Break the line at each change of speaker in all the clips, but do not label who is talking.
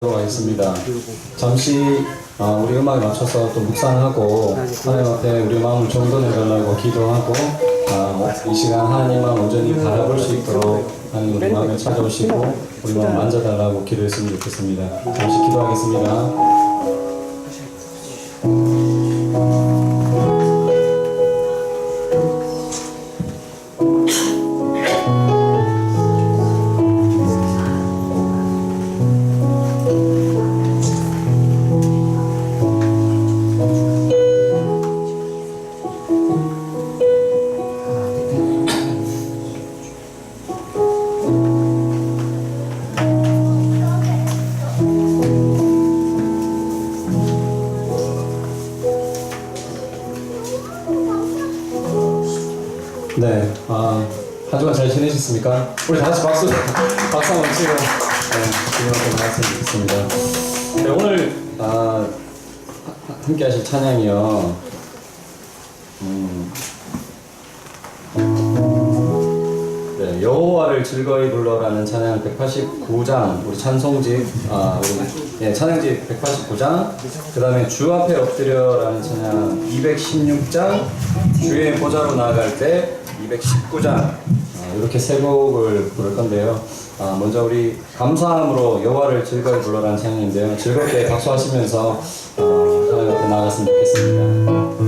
하겠습니다. 잠시 우리 음악에 맞춰서 또 묵상하고 하나님 앞에 우리 마음을 정돈해달라고 기도하고 이 시간 하나님만 온전히 바라볼 수 있도록 하나님 우리 마음에 찾아오시고 우리 마음 만져달라고 기도했으면 좋겠습니다. 잠시 기도하겠습니다. 네, 한 주간 잘 지내셨습니까? 우리 다 같이 박수 한번 치고 기도하고 나왔으면 좋겠습니다. 네, 오늘 함께 하실 찬양이요. 네, 여호와를 즐거이 불러라는 찬양 189장, 우리 찬송집, 찬양집 189장, 그 다음에 주 앞에 엎드려라는 찬양 216장, 주의 보좌로 나아갈 때 219장, 이렇게 세 곡을 부를 건데요. 먼저 우리 감사함으로 여호와를 즐거이 불러라는 찬양인데요. 즐겁게 박수하시면서 하나님 앞에 나아갔으면 좋겠습니다.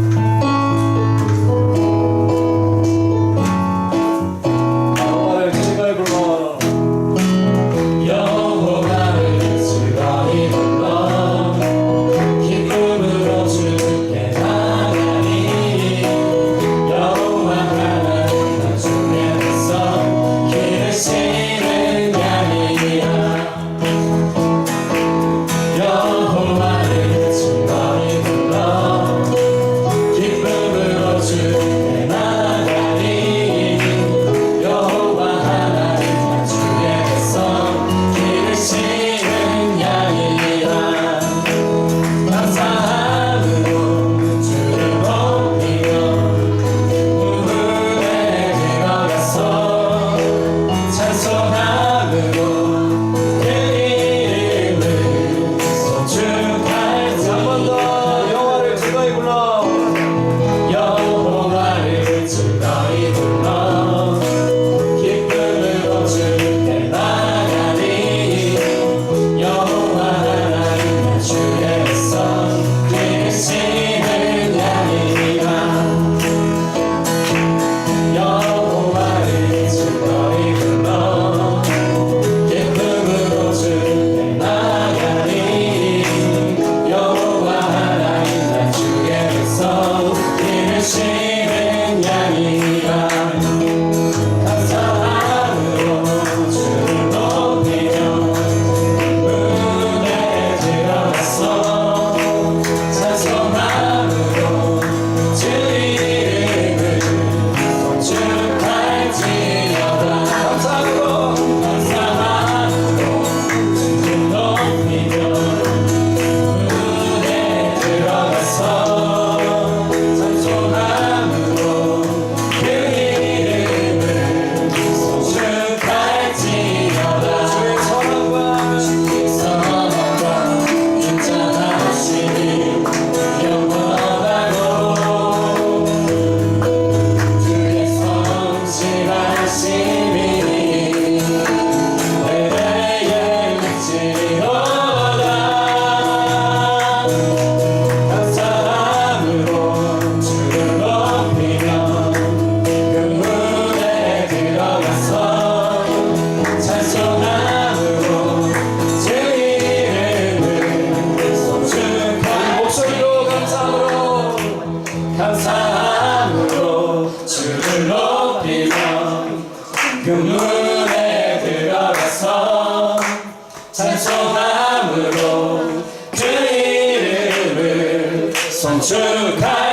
송축할지어다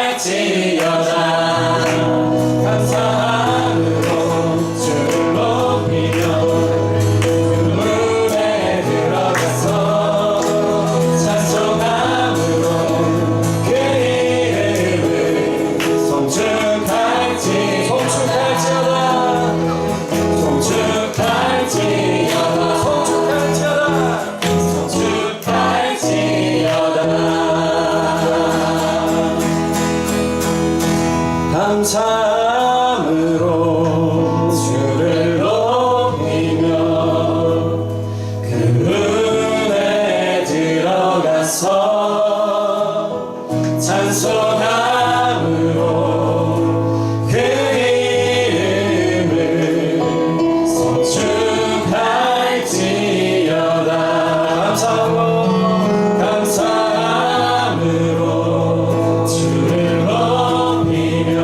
감사함으로 주를 높이며 그 은혜에 들어가서 찬송함으로 그 이름을 송축할지어다. 감사함으로 주를 높이며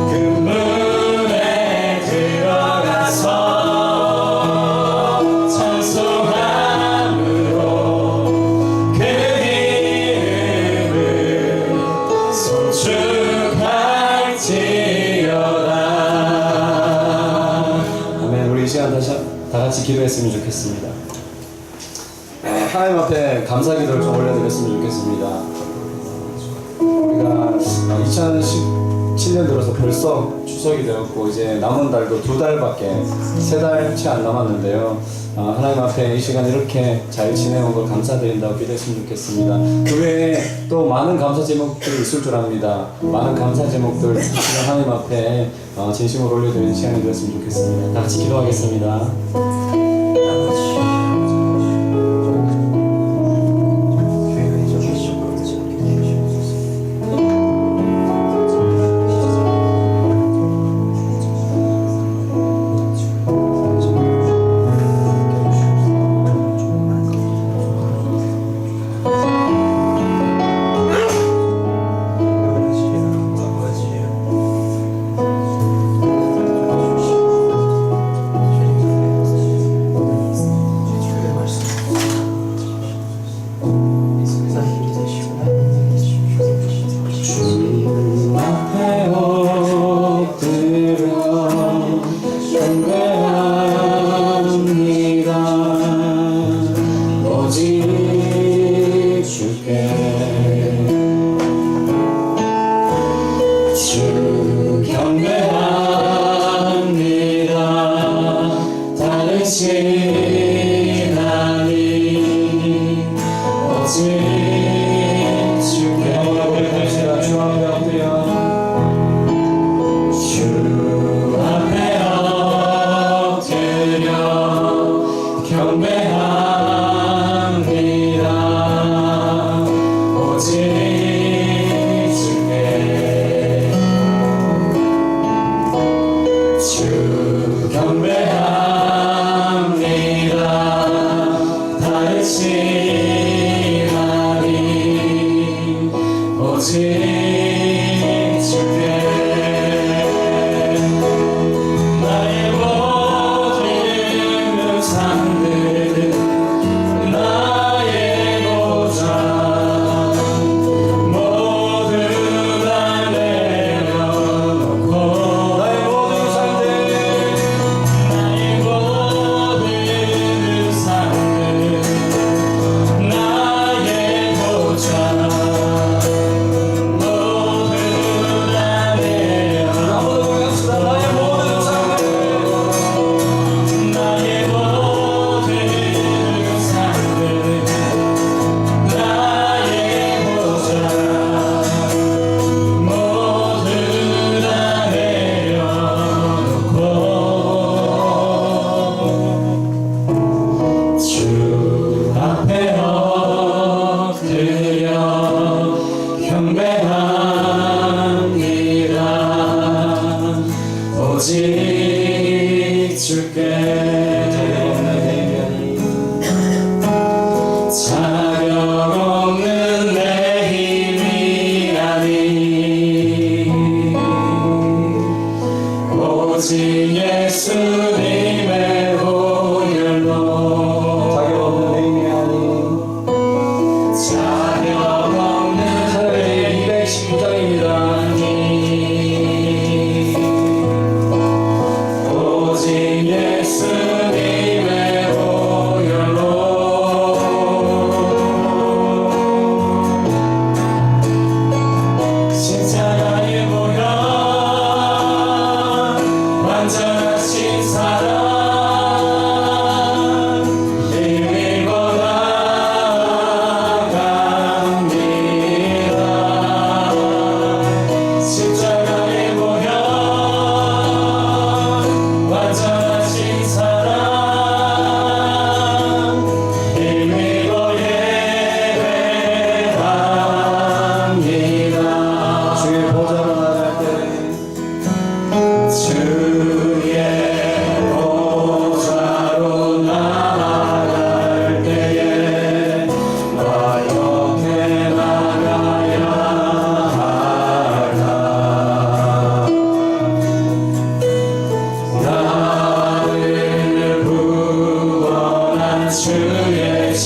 그 문에 들어가서 찬송함으로 그 이름을 송축할지어다. 아멘. 우리 이 시간 다 같이 기도했으면 좋겠습니다. 하나님 앞에 감사 기도를 좀 올려드렸으면 좋겠습니다. 우리가 2017년 들어서 벌써 추석이 되었고 이제 남은 달도 2달밖에 3달 채 안 남았는데요. 하나님 앞에 이 시간 이렇게 잘 지내온 걸 감사드린다고 기도했으면 좋겠습니다. 그 외에 또 많은 감사 제목들이 있을 줄 압니다. 많은 감사 제목들 하나님 앞에 진심으로 올려드리는 시간이 되었으면 좋겠습니다. 다 같이 기도하겠습니다.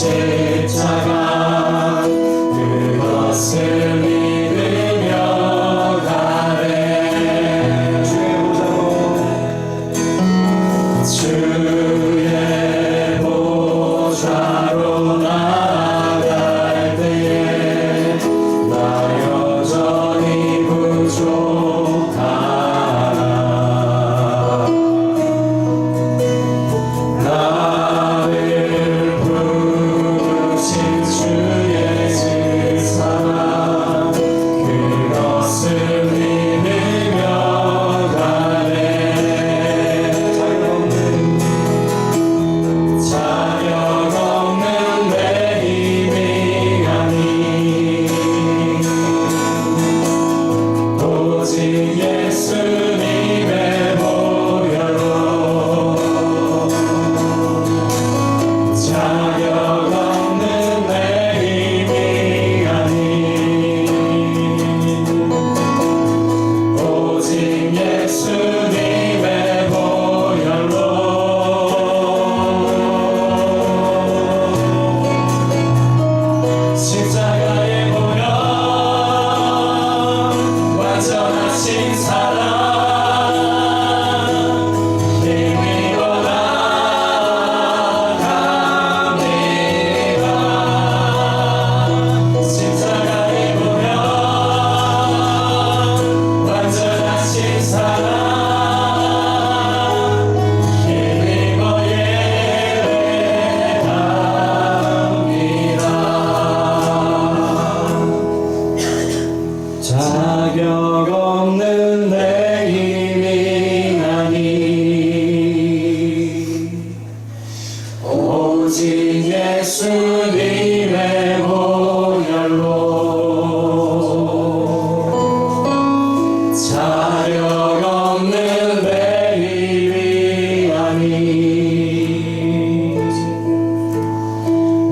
십자가 그것을 믿으며 가네. 주의 보좌로 나아갈 때에 나 여전히 부족하나. 나를 부르신 주의 질사랑 그것을 믿으며 가네. 자격 없는 내 힘이 아니 오직 예수님의 보혈로. 자격 없는 내 힘이 아니 오직 예수님의 보혈로. 십자가의 보혈 완전하신 사랑 힘입어 나아갑니다. 십자가의 보혈 완전하신 사랑 힘입어 예배합니다. 자격 없는 내 힘이 아니 오직 예수님의 보혈로. 자격 없는 내 힘이 아니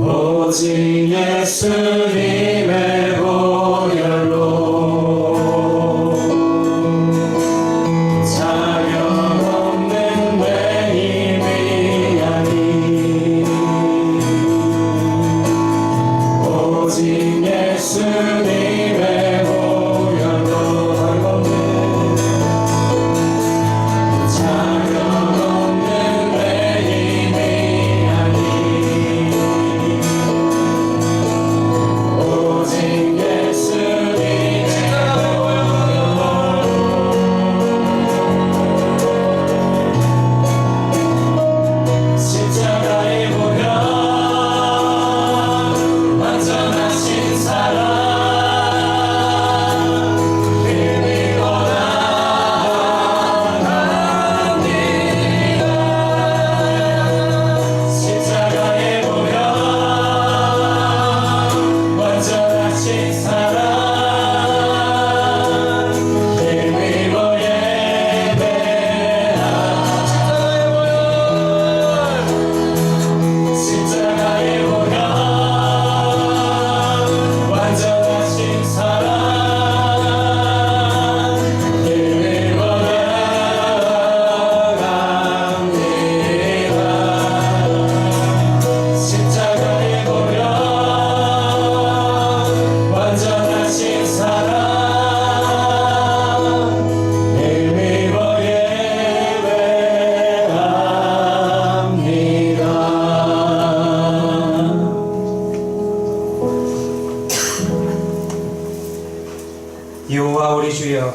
오직 예수님의 보혈로. 자격 없는 내 힘이 아니 오직 예수님의 보혈로. 자격 없는 내 힘이 아니 오직 예수님의 십자가의 보혈 완전하신 사랑 힘입어 나아갑니다. 십자가의 보혈 완전하신 사랑 힘입어 예배합니다. 십자가의 보혈 완전하신 사랑 힘입어 나아갑니다. 십자가의 보혈 완전하신 사랑 힘입어 예배합니다.
여호와 우리 주여,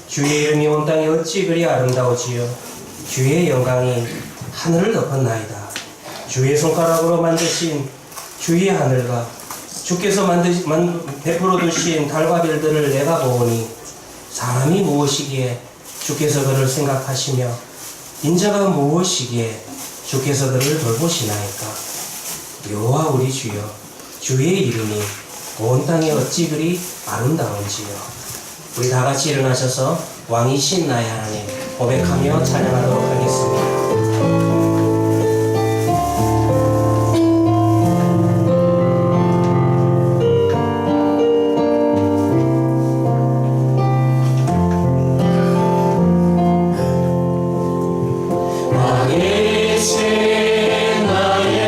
주의 이름이 온 땅에 어찌 그리 아름다우지요. 주의 영광이 하늘을 덮었나이다. 주의 손가락으로 만드신 주의 하늘과 주께서 베풀어 두신 달과 별들을 내가 보오니 사람이 무엇이기에 주께서 그를 생각하시며 인자가 무엇이기에 주께서 그를 돌보시나이까. 여호와 우리 주여, 주의 이름이 온 땅에 어찌 그리 아름다운지요. 우리 다 같이 일어나셔서 왕이신 나의 하나님 고백하며 찬양하도록 하겠습니다.
왕이신 나의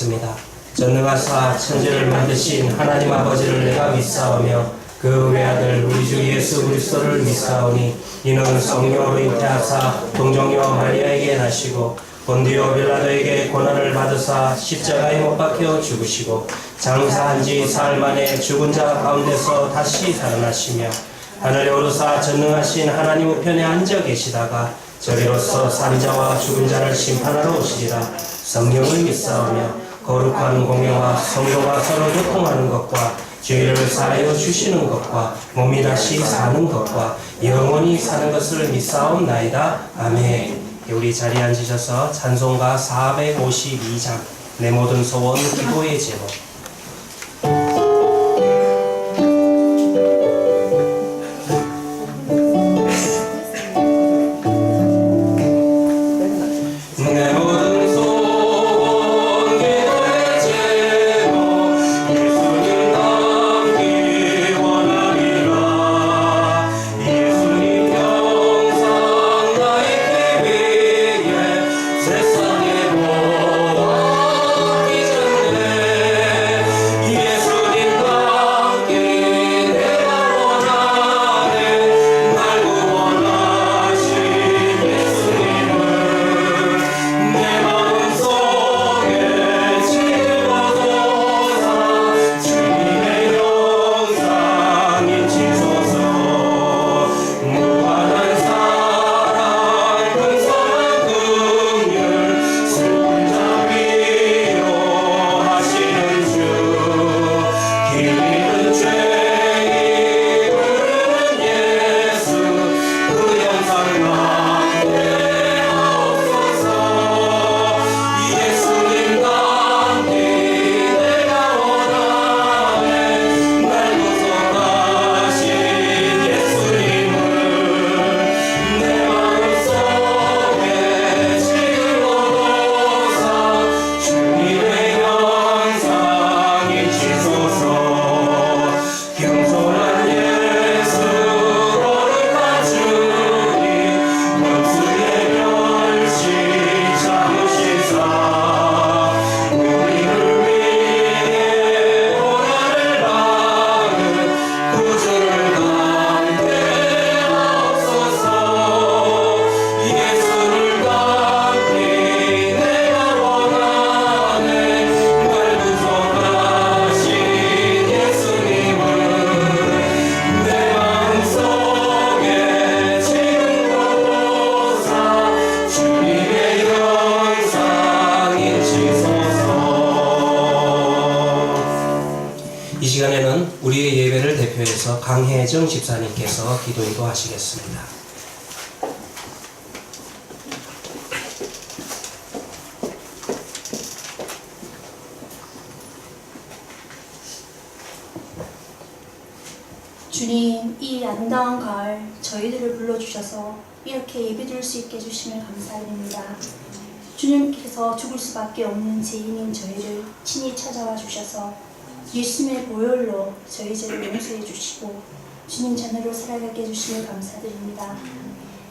기도하겠습니다. 전능하사 천지를 만드신 하나님 아버지를 내가 믿사오며 그 외아들 우리 주 예수 그리스도를 믿사오니 이는 성령으로 잉태하사 동정녀 마리아에게 나시고 본디오 빌라도에게 고난을 받으사 십자가에 못 박혀 죽으시고 장사한 지 사흘 만에 죽은 자 가운데서 다시 살아나시며 하늘에 오르사 전능하신 하나님 우편에 앉아 계시다가 저리로서 산자와 죽은 자를 심판하러 오시리라. 성령을 믿사오며 거룩한 공예와 성도가 서로 교통하는 것과 죄를 사하여 주시는 것과 몸이 다시 사는 것과 영원히 사는 것을 믿사옵나이다. 아멘. 우리 자리에 앉으셔서 찬송가 452장 내 모든 소원 기도의 제목. 내 모든 소원 기도의 제목 예수님 닮기 원하리라. 예수님 영상 나의 길 위에 세상에 보았기 전에 예수님 닮기 내가 원하네. 날 구원하신 예수님을 내 마음속에 지워둬서 주님의 영상 인치소서. 무한한 사랑 근사한 긍휼 슬픈 자 위로하시는 주 길이는 죄인 부르는 예수 그 영상 남게 하옵소서. 예수님 닮기 내가 원하네. 날 구속하신 예수님을 내 마음속에 지워둬서 주님의 영상 인치소서. 겸손한 예수 거룩한 주님 원수의 멸시 참으시사 우리를 위해 고난을 받은 구주를 담게 하옵소서. 예수를 닮기 내가 원하네. 날 구속하신 예수님을 내 마음속에 지워둬서 주님의 영상 인치소서. 이 시간에는 우리의 예배를 대표해서 강혜정 집사님께서 기도 인도하시겠습니다.
주님, 이 아름다운 가을 저희들을 불러주셔서 이렇게 예배드릴 수 있게 해주심을 감사드립니다. 주님께서 죽을 수밖에 없는 죄인인 저희를 친히 찾아와 주셔서 예수님의 보혈로 저희 죄를 용서해 주시고 주님 자녀로 살아가게 해주심을 감사드립니다.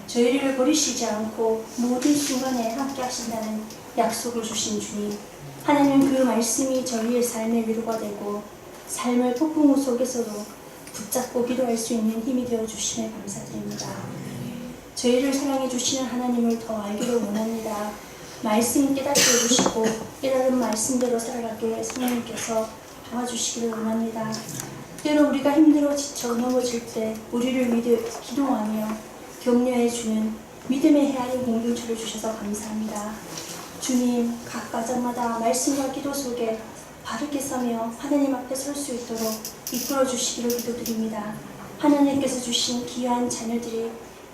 저희를 버리시지 않고 모든 순간에 함께 하신다는 약속을 주신 주님, 하나님 그 말씀이 저희의 삶의 위로가 되고 삶의 폭풍우 속에서도 붙잡고 기도할 수 있는 힘이 되어 주심에 감사드립니다. 저희를 사랑해 주시는 하나님을 더 알기를 원합니다. 말씀 깨닫게 해주시고 깨달은 말씀대로 살아가게 성령님께서 도와주시기를 원합니다. 때로 우리가 힘들어 지쳐 넘어질 때 우리를 기도하며 격려해 주는 믿음의 헤아린 공동체를 주셔서 감사합니다. 주님, 각 가정마다 말씀과 기도 속에 바르게 서며 하나님 앞에 설 수 있도록 이끌어 주시기를 기도드립니다. 하나님께서 주신 귀한 자녀들이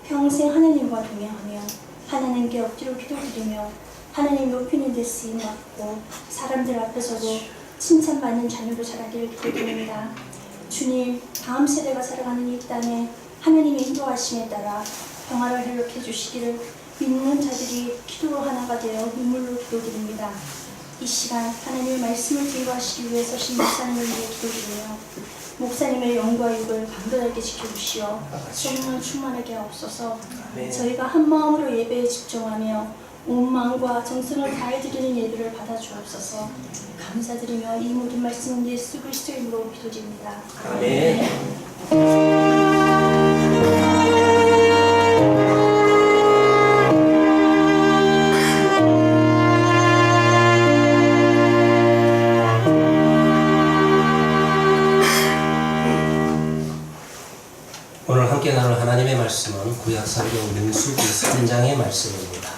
평생 하나님과 동행하며 하나님께 엎드려 기도드리며 하나님 높이는 데 쓰임 받고 사람들 앞에서도 칭찬받는 자녀로 자라기를 기도드립니다. 주님, 다음 세대가 살아가는 이 땅에 하나님의 인도하심에 따라 평화를 회복해 주시기를 믿는 자들이 기도로 하나가 되어 눈물로 기도드립니다. 이 시간 하나님의 말씀을 증거하시기 위해서 신 목사님을 위해 기도드리며 목사님의 영과 육을 강건하게 지켜주시어 성령 충만하게 하옵소서. 저희가 한 마음으로 예배에 집중하며 온 마음과 정성을 다해 드리는 예배를 받아 주옵소서. 감사드리며 이 모든 말씀은 예수 그리스도의 이름으로 기도드립니다.
아멘. 오늘 함께 나눌 하나님의 말씀은 구약성경 민수기 3장의 말씀입니다.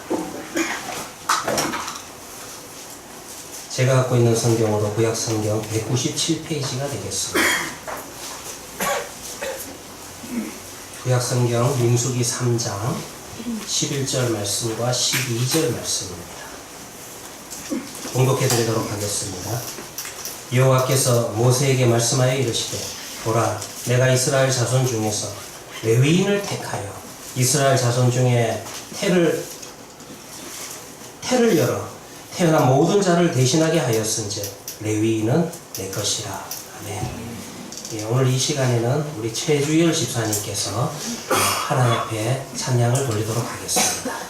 제가 갖고 있는 성경으로 구약성경 197페이지가 되겠습니다. 구약성경 민수기 3장 11절 말씀과 12절 말씀입니다. 봉독해 드리도록 하겠습니다. 여호와께서 모세에게 말씀하여 이르시되 보라, 내가 이스라엘 자손 중에서 레위인을 택하여 이스라엘 자손 중에 태를 열어 태어난 모든 자를 대신하게 하였은즉 레위인은 내 것이라. 아멘. 예, 오늘 이 시간에는 우리 최주열 집사님께서 하나님 앞에 찬양을 돌리도록 하겠습니다.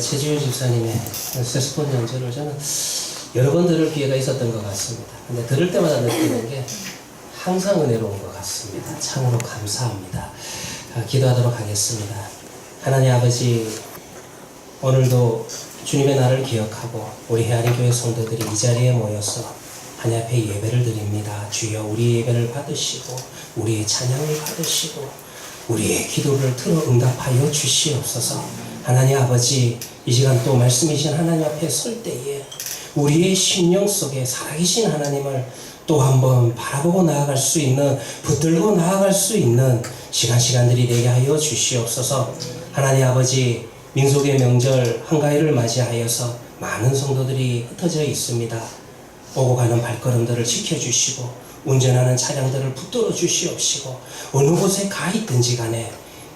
최지윤 집사님의 세스폰 연주를 저는 여러 번 들을 기회가 있었던 것 같습니다. 근데 들을 때마다 느끼는 게 항상 은혜로운 것 같습니다. 참으로 감사합니다. 기도하도록 하겠습니다. 하나님 아버지, 오늘도 주님의 날을 기억하고 우리 헤아린 교회 성도들이 이 자리에 모여서 하나님 앞에 예배를 드립니다. 주여 우리 예배를 받으시고 우리의 찬양을 받으시고 우리의 기도를 들어 응답하여 주시옵소서. 하나님 아버지, 이 시간 또 말씀이신 하나님 앞에 설 때에 우리의 심령 속에 살아계신 하나님을 또 한번 바라보고 나아갈 수 있는, 붙들고 나아갈 수 있는 시간들이 되게 하여 주시옵소서. 하나님 아버지, 민속의 명절 한가위를 맞이하여서 많은 성도들이 흩어져 있습니다. 오고 가는 발걸음들을 지켜주시고 운전하는 차량들을 붙들어 주시옵시고 어느 곳에 가 있든지 간에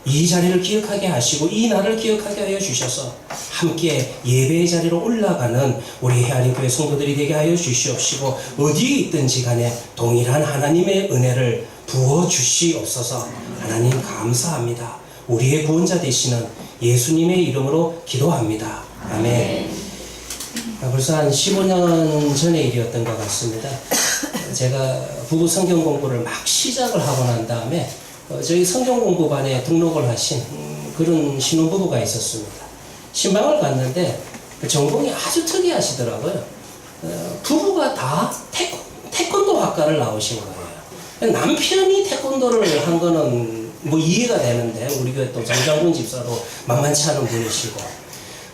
이 자리를 기억하게 하시고 이 날을 기억하게 하여 주셔서 함께 예배의 자리로 올라가는 우리 헤아린 교회 성도들이 되게 하여 주시옵시고 어디에 있든지 간에 동일한 하나님의 은혜를 부어 주시옵소서. 하나님 감사합니다. 우리의 구원자 되시는 예수님의 이름으로 기도합니다. 아멘. 벌써 한 15년 전의 일이었던 것 같습니다. 제가 부부 성경 공부를 막 시작을 하고 난 다음에 저희 성경 공부반에 등록을 하신 그런 신혼부부가 있었습니다. 신방을 갔는데 전공이 아주 특이하시더라고요. 부부가 다 태권도 학과를 나오신 거예요. 남편이 태권도를 한 거는 뭐 이해가 되는데 우리 교회 또 정장군 집사로 만만치 않은 분이시고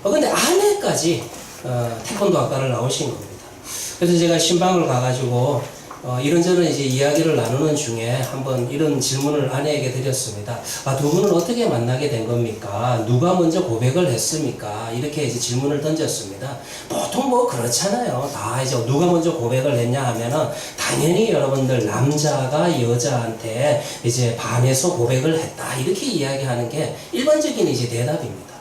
근데 아내까지 태권도 학과를 나오신 겁니다. 그래서 제가 신방을 가가지고 이런저런 이제 이야기를 나누는 중에 한번 이런 질문을 아내에게 드렸습니다. 두 분은 어떻게 만나게 된 겁니까? 누가 먼저 고백을 했습니까? 이렇게 이제 질문을 던졌습니다. 보통 뭐 그렇잖아요. 다 이제 누가 먼저 고백을 했냐 하면은 당연히 여러분들 남자가 여자한테 이제 반해서 고백을 했다 이렇게 이야기하는 게 일반적인 이제 대답입니다.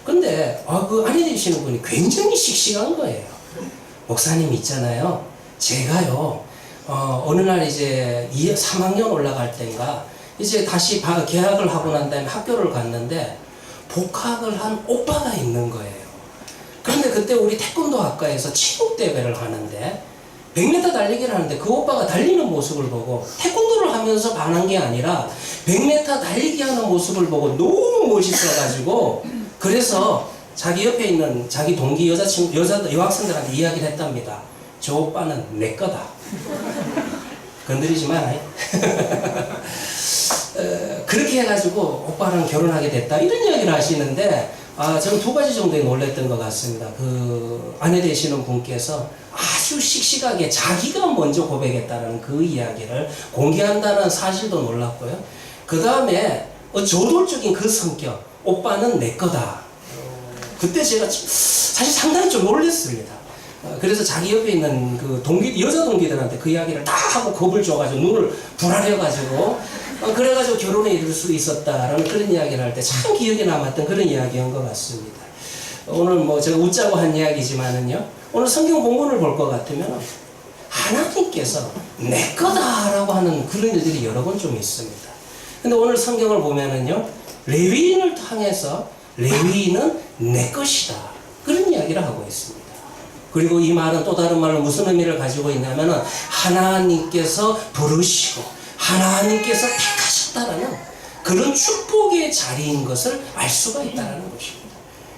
근데 그 아내 되시는 분이 굉장히 씩씩한 거예요. 목사님 있잖아요. 제가요. 어느 날 이제 3학년 올라갈 때인가 이제 다시 개학을 하고 난 다음에 학교를 갔는데 복학을 한 오빠가 있는 거예요. 그런데 그때 우리 태권도 학과에서 체육 대회를 하는데 100m 달리기를 하는데 그 오빠가 달리는 모습을 보고 태권도를 하면서 반한 게 아니라 100m 달리기 하는 모습을 보고 너무 멋있어가지고 그래서 자기 옆에 있는 자기 동기 여학생들한테 이야기를 했답니다. 저 오빠는 내 거다. 건드리지 마라. 그렇게 해가지고 오빠랑 결혼하게 됐다 이런 이야기를 하시는데 저는 두 가지 정도에 놀랬던 것 같습니다. 그 아내 되시는 분께서 아주 씩씩하게 자기가 먼저 고백했다는 그 이야기를 공개한다는 사실도 놀랐고요. 그 다음에 저돌적인 그 성격, 오빠는 내 거다. 그때 제가 사실 상당히 좀 놀랐습니다. 그래서 자기 옆에 있는 그 여자 동기들한테 그 이야기를 다 하고 겁을 줘가지고 눈을 분할해가지고 그래가지고 결혼에 이를 수 있었다라는 그런 이야기를 할 때 참 기억에 남았던 그런 이야기인 것 같습니다. 오늘 뭐 제가 웃자고 한 이야기지만은요, 오늘 성경 본문을 볼 것 같으면 하나님께서 내 거다라고 하는 그런 일들이 여러 번 좀 있습니다. 근데 오늘 성경을 보면은요, 레위인을 향해서 레위인은 내 것이다 그런 이야기를 하고 있습니다. 그리고 이 말은 또 다른 말로 무슨 의미를 가지고 있냐면은 하나님께서 부르시고 하나님께서 택하셨다라는 그런 축복의 자리인 것을 알 수가 있다는 것입니다.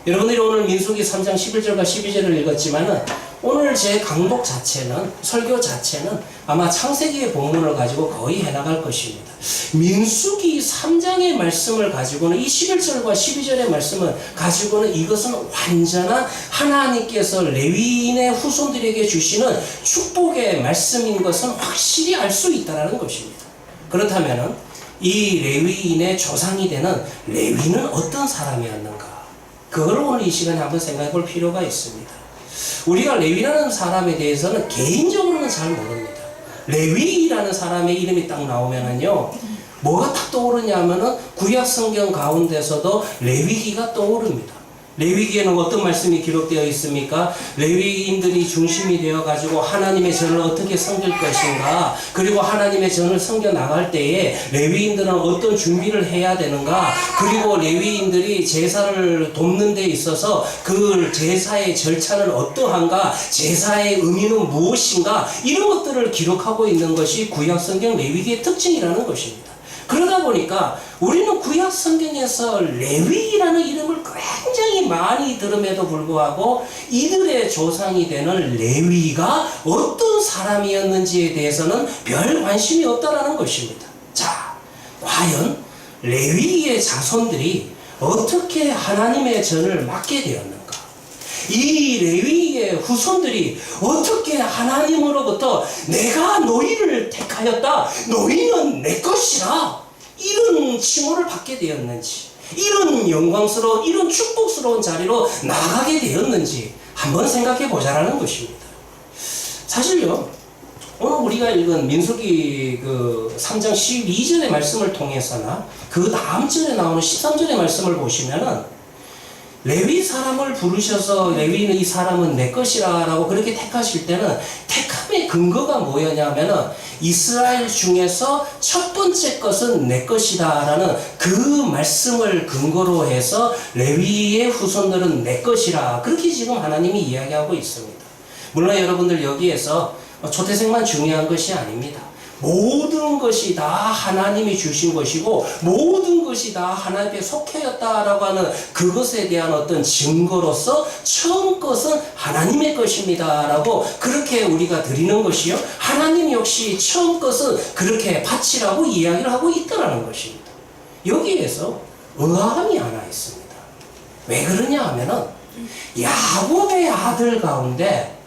여러분들이 오늘 민수기 3장 11절과 12절을 읽었지만은 오늘 제 강독 자체는, 설교 자체는 아마 창세기의 본문을 가지고 거의 해나갈 것입니다. 민수기 3장의 말씀을 가지고는 이 11절과 12절의 말씀을 가지고는 이것은 완전한 하나님께서 레위인의 후손들에게 주시는 축복의 말씀인 것은 확실히 알 수 있다는 것입니다. 그렇다면 이 레위인의 조상이 되는 레위는 어떤 사람이었는가? 그걸 오늘 이 시간에 한번 생각해 볼 필요가 있습니다. 우리가 레위라는 사람에 대해서는 개인적으로는 잘 모릅니다. 레위라는 사람의 이름이 딱 나오면은요, 뭐가 딱 떠오르냐면은 구약 성경 가운데서도 레위기가 떠오릅니다. 레위기에는 어떤 말씀이 기록되어 있습니까? 레위인들이 중심이 되어가지고 하나님의 전을 어떻게 섬길 것인가, 그리고 하나님의 전을 섬겨 나갈 때에 레위인들은 어떤 준비를 해야 되는가, 그리고 레위인들이 제사를 돕는 데 있어서 그 제사의 절차는 어떠한가, 제사의 의미는 무엇인가, 이런 것들을 기록하고 있는 것이 구약 성경 레위기의 특징이라는 것입니다. 그러다 보니까 우리는 구약 성경에서 레위라는 이름을 굉장히 많이 들음에도 불구하고 이들의 조상이 되는 레위가 어떤 사람이었는지에 대해서는 별 관심이 없다라는 것입니다. 자, 과연 레위의 자손들이 어떻게 하나님의 전을 맡게 되었는가? 이 레위의 후손들이 어떻게 하나님으로부터 내가 너희를 택하였다, 너희는 내 것이라, 이런 칭호를 받게 되었는지, 이런 영광스러운, 이런 축복스러운 자리로 나가게 되었는지 한번 생각해 보자라는 것입니다. 사실요, 오늘 우리가 읽은 민수기 3장 12절의 말씀을 통해서나 그 다음 절에 나오는 13절의 말씀을 보시면은 레위 사람을 부르셔서 레위는 이 사람은 내 것이라 라고 그렇게 택하실 때는 택함의 근거가 뭐였냐면은 이스라엘 중에서 첫 번째 것은 내 것이다 라는 그 말씀을 근거로 해서 레위의 후손들은 내 것이라, 그렇게 지금 하나님이 이야기하고 있습니다. 물론 여러분들 여기에서 초태생만 중요한 것이 아닙니다. 모든 것이 다 하나님이 주신 것이고 모든 것이 다 하나님께 속해였다라고 하는 그것에 대한 어떤 증거로서 처음 것은 하나님의 것입니다 라고 그렇게 우리가 드리는 것이요, 하나님 역시 처음 것은 그렇게 바치라고 이야기를 하고 있다는 것입니다. 여기에서 의아함이 하나 있습니다. 왜 그러냐 하면은 야곱의 아들 가운데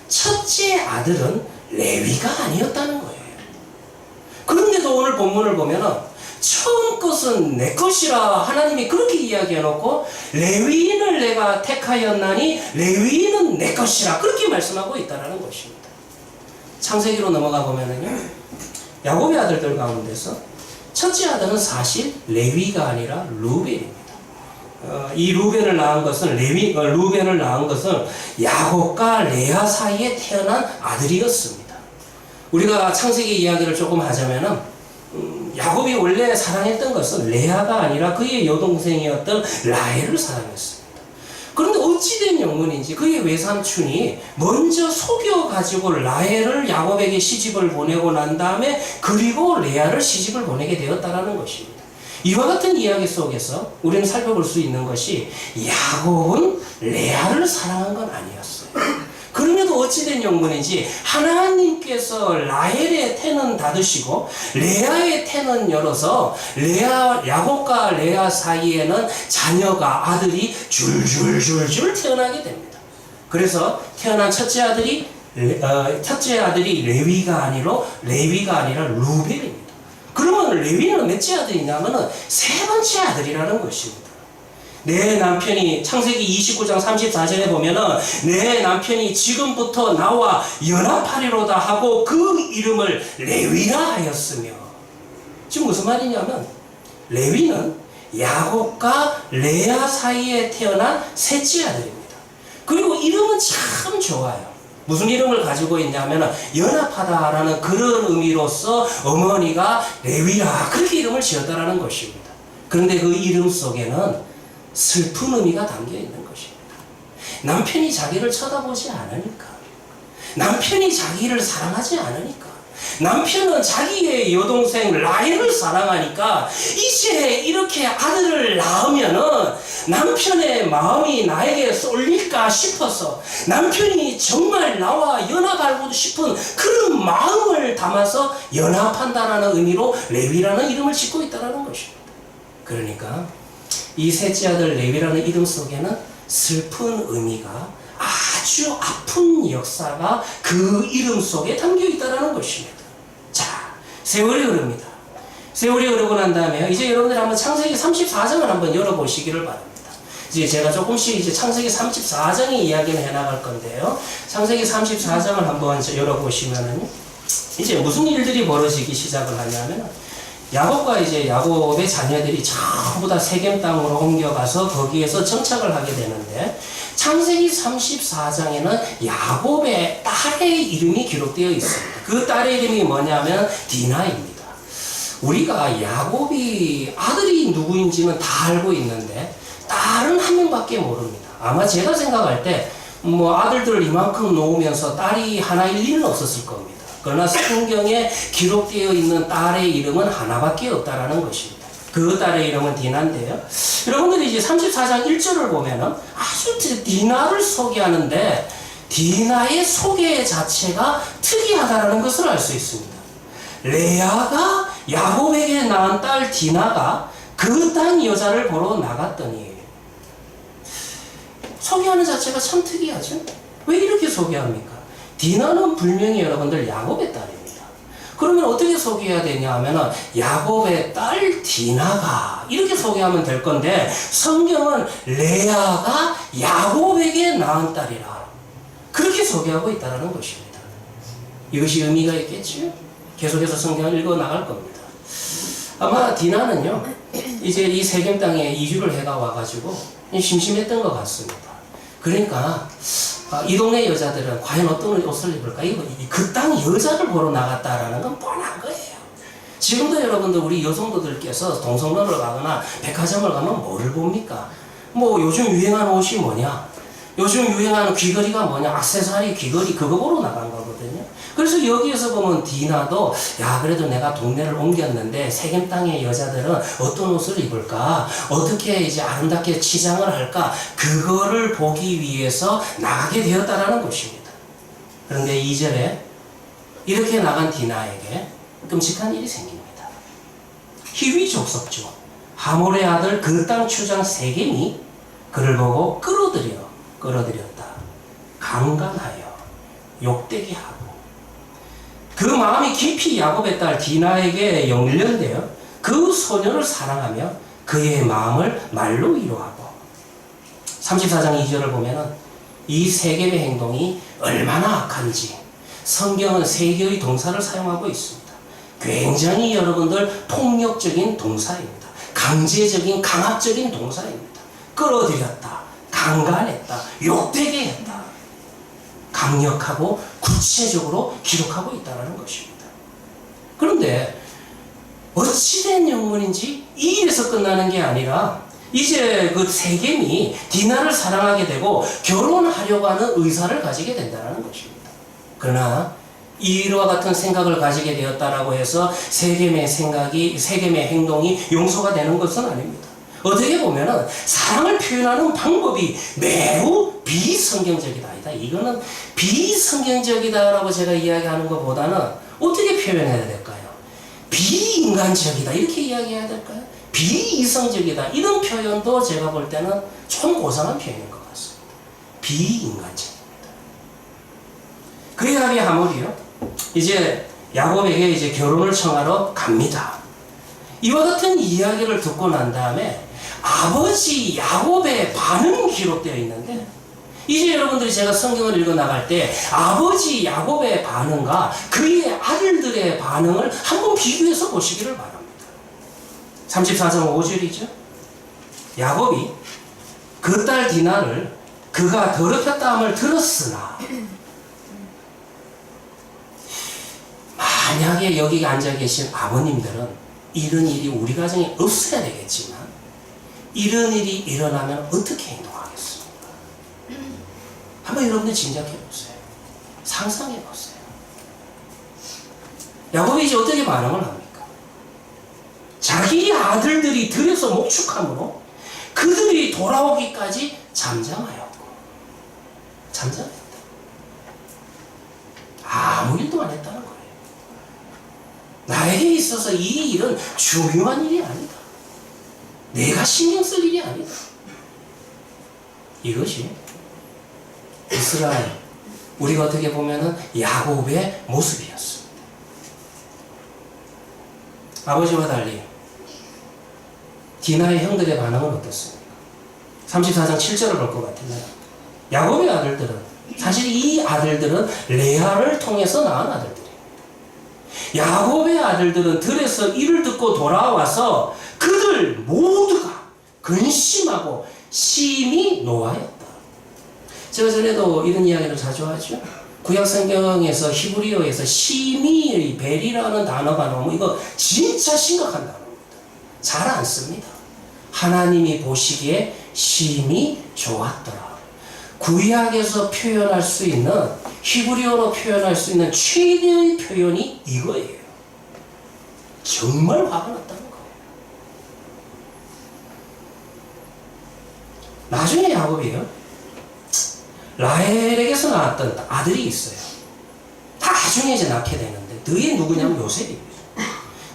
첫째 아들은 레위가 아니었다는 거예요. 그런데도 오늘 본문을 보면은 처음 것은 내 것이라 하나님이 그렇게 이야기해 놓고 레위인을 내가 택하였나니 레위인은 내 것이라 그렇게 말씀하고 있다는 것입니다. 창세기로 넘어가 보면은요, 야곱의 아들들 가운데서 첫째 아들은 사실 레위가 아니라 루벤입니다. 이 루벤을 낳은 것은 루벤을 낳은 것은 야곱과 레아 사이에 태어난 아들이었습니다. 우리가 창세기 이야기를 조금 하자면은 야곱이 원래 사랑했던 것은 레아가 아니라 그의 여동생이었던 라헬을 사랑했습니다. 그런데 어찌된 영문인지 그의 외삼촌이 먼저 속여가지고 라헬을 야곱에게 시집을 보내고 난 다음에 그리고 레아를 시집을 보내게 되었다는 것입니다. 이와 같은 이야기 속에서 우리는 살펴볼 수 있는 것이 야곱은 레아를 사랑한 건 아니었어요. 그럼에도 어찌된 영문인지 하나님께서 라헬의 태는 닫으시고 레아의 태는 열어서 야곱과 레아 사이에는 자녀가, 아들이 줄줄줄줄 태어나게 됩니다. 그래서 태어난 첫째 아들이 레위가 아니라 루벤입니다. 그러면 레위는 몇째 아들이냐면은 세 번째 아들이라는 것입니다. 내 남편이 창세기 29장 34절에 보면은 내 남편이 지금부터 나와 연합하리로다 하고 그 이름을 레위라 하였으며, 지금 무슨 말이냐면 레위는 야곱과 레아 사이에 태어난 셋째 아들입니다. 그리고 이름은 참 좋아요. 무슨 이름을 가지고 있냐면 연합하다라는 그런 의미로서 어머니가 레위라 그렇게 이름을 지었다라는 것입니다. 그런데 그 이름 속에는 슬픈 의미가 담겨 있는 것입니다. 남편이 자기를 쳐다보지 않으니까, 남편이 자기를 사랑하지 않으니까, 남편은 자기의 여동생 라헬을 사랑하니까 이제 이렇게 아들을 낳으면은 남편의 마음이 나에게 쏠릴까 싶어서 남편이 정말 나와 연합하고 싶은 그런 마음을 담아서 연합한다라는 의미로 레위라는 이름을 짓고 있다는 것입니다. 그러니까 이 셋째 아들 레위라는 이름 속에는 슬픈 의미가, 아주 아픈 역사가 그 이름 속에 담겨 있다는 것입니다. 자, 세월이 흐릅니다. 세월이 흐르고 난 다음에 이제 여러분들 한번 창세기 34장을 한번 열어보시기를 바랍니다. 이제 제가 조금씩 이제 창세기 34장의 이야기를 해나갈 건데요. 창세기 34장을 한번 열어보시면은 이제 무슨 일들이 벌어지기 시작을 하냐면, 야곱과 이제 야곱의 자녀들이 전부 다 세겜 땅으로 옮겨가서 거기에서 정착을 하게 되는데, 창세기 34장에는 야곱의 딸의 이름이 기록되어 있습니다. 그 딸의 이름이 뭐냐면 디나입니다. 우리가 야곱이 아들이 누구인지는 다 알고 있는데 딸은 한 명밖에 모릅니다. 아마 제가 생각할 때 아들들을 이만큼 놓으면서 딸이 하나일 일은 없었을 겁니다. 그러나 성경에 기록되어 있는 딸의 이름은 하나밖에 없다라는 것입니다. 그 딸의 이름은 디나인데요. 여러분들이 이제 34장 1절을 보면은 아주 디나를 소개하는데 디나의 소개 자체가 특이하다라는 것을 알 수 있습니다. 레아가 야곱에게 낳은 딸 디나가 그 땅 여자를 보러 나갔더니 소개하는 자체가 참 특이하죠. 왜 이렇게 소개합니까? 디나는 분명히 여러분들 야곱의 딸입니다. 그러면 어떻게 소개해야 되냐 하면은 야곱의 딸 디나가 이렇게 소개하면 될 건데 성경은 레아가 야곱에게 낳은 딸이라 그렇게 소개하고 있다는 것입니다. 이것이 의미가 있겠죠? 계속해서 성경을 읽어 나갈 겁니다. 아마 디나는요 이제 이 세겜 땅에 이주를 해가 와가지고 심심했던 것 같습니다. 그러니까 이 동네 여자들은 과연 어떤 옷을 입을까? 그 땅 여자를 보러 나갔다라는 건 뻔한 거예요. 지금도 여러분들 우리 여성도들께서 동성로를 가거나 백화점을 가면 뭐를 봅니까? 뭐 요즘 유행하는 옷이 뭐냐? 요즘 유행하는 귀걸이가 뭐냐? 액세서리 귀걸이 그거 보러 나간 거거든요. 그래서 여기에서 보면 디나도 야 그래도 내가 동네를 옮겼는데 세겜 땅의 여자들은 어떤 옷을 입을까? 어떻게 이제 아름답게 치장을 할까? 그거를 보기 위해서 나가게 되었다라는 것입니다. 그런데 2절에 이렇게 나간 디나에게 끔찍한 일이 생깁니다. 히위 족속주 하몰의 아들 그 땅 추장 세겜이 그를 보고 끌어들였다. 강간하여 욕되게 하고 그 마음이 깊이 야곱의 딸 디나에게 연련되어 그 소녀를 사랑하며 그의 마음을 말로 위로하고 34장 2절을 보면은 이 세겜의 행동이 얼마나 악한지 성경은 세 개의 동사를 사용하고 있습니다. 굉장히 여러분들 폭력적인 동사입니다. 강제적인 강압적인 동사입니다. 끌어들였다, 강간했다, 욕되게 했다. 강력하고 구체적으로 기록하고 있다는 것입니다. 그런데 어찌된 영문인지 이 일에서 끝나는 게 아니라 이제 그 세겜이 디나를 사랑하게 되고 결혼하려고 하는 의사를 가지게 된다는 것입니다. 그러나 이와 같은 생각을 가지게 되었다라고 해서 세겜의 행동이 용서가 되는 것은 아닙니다. 어떻게 보면은 사랑을 표현하는 방법이 매우 비성경적이다. 이거는 비성경적이다라고 제가 이야기하는 것보다는 어떻게 표현해야 될까요? 비인간적이다 이렇게 이야기해야 될까요? 비이성적이다 이런 표현도 제가 볼 때는 좀 고상한 표현인 것 같습니다. 비인간적입니다. 그의 아비 하몰이요 이제 야곱에게 이제 결혼을 청하러 갑니다. 이와 같은 이야기를 듣고 난 다음에 아버지 야곱의 반응이 기록되어 있는데 이제 여러분들이 제가 성경을 읽어 나갈 때 아버지 야곱의 반응과 그의 아들들의 반응을 한번 비교해서 보시기를 바랍니다. 34장 5절이죠. 야곱이 그 딸 디나를 그가 더럽혔다 함을 들었으나 만약에 여기 앉아 계신 아버님들은 이런 일이 우리 가정에 없어야 되겠지만 이런 일이 일어나면 어떻게 행동하겠습니까? 한번 여러분들 짐작해 보세요. 상상해 보세요. 야곱이 이제 어떻게 반응을 합니까? 자기 아들들이 들에서 목축함으로 그들이 돌아오기까지 잠잠하였고 잠잠했다. 아무 일도 안 했다는 거예요. 나에게 있어서 이 일은 중요한 일이 아니다. 내가 신경 쓸 일이 아니다. 이것이 이스라엘, 우리가 어떻게 보면은 야곱의 모습이었습니다. 아버지와 달리 디나의 형들의 반응은 어떻습니까? 34장 7절을 볼 것 같은데요. 야곱의 아들들은 사실 이 아들들은 레아를 통해서 낳은 아들들이에요. 야곱의 아들들은 들에서 이를 듣고 돌아와서 그들 모두가 근심하고 심히 노하였다. 제가 전에도 이런 이야기를 자주 하죠. 구약 성경에서 히브리어에서 심히 벨이라는 단어가 나오면 이거 진짜 심각한 단어입니다. 잘 안 씁니다. 하나님이 보시기에 심히 좋았더라. 구약에서 표현할 수 있는 히브리어로 표현할 수 있는 최대의 표현이 이거예요. 정말 화가 났다는 거예요. 나중에 야곱이요, 라헬에게서 나왔던 아들이 있어요. 나중에 이제 낳게 되는데, 그게 누구냐면 요셉입니다.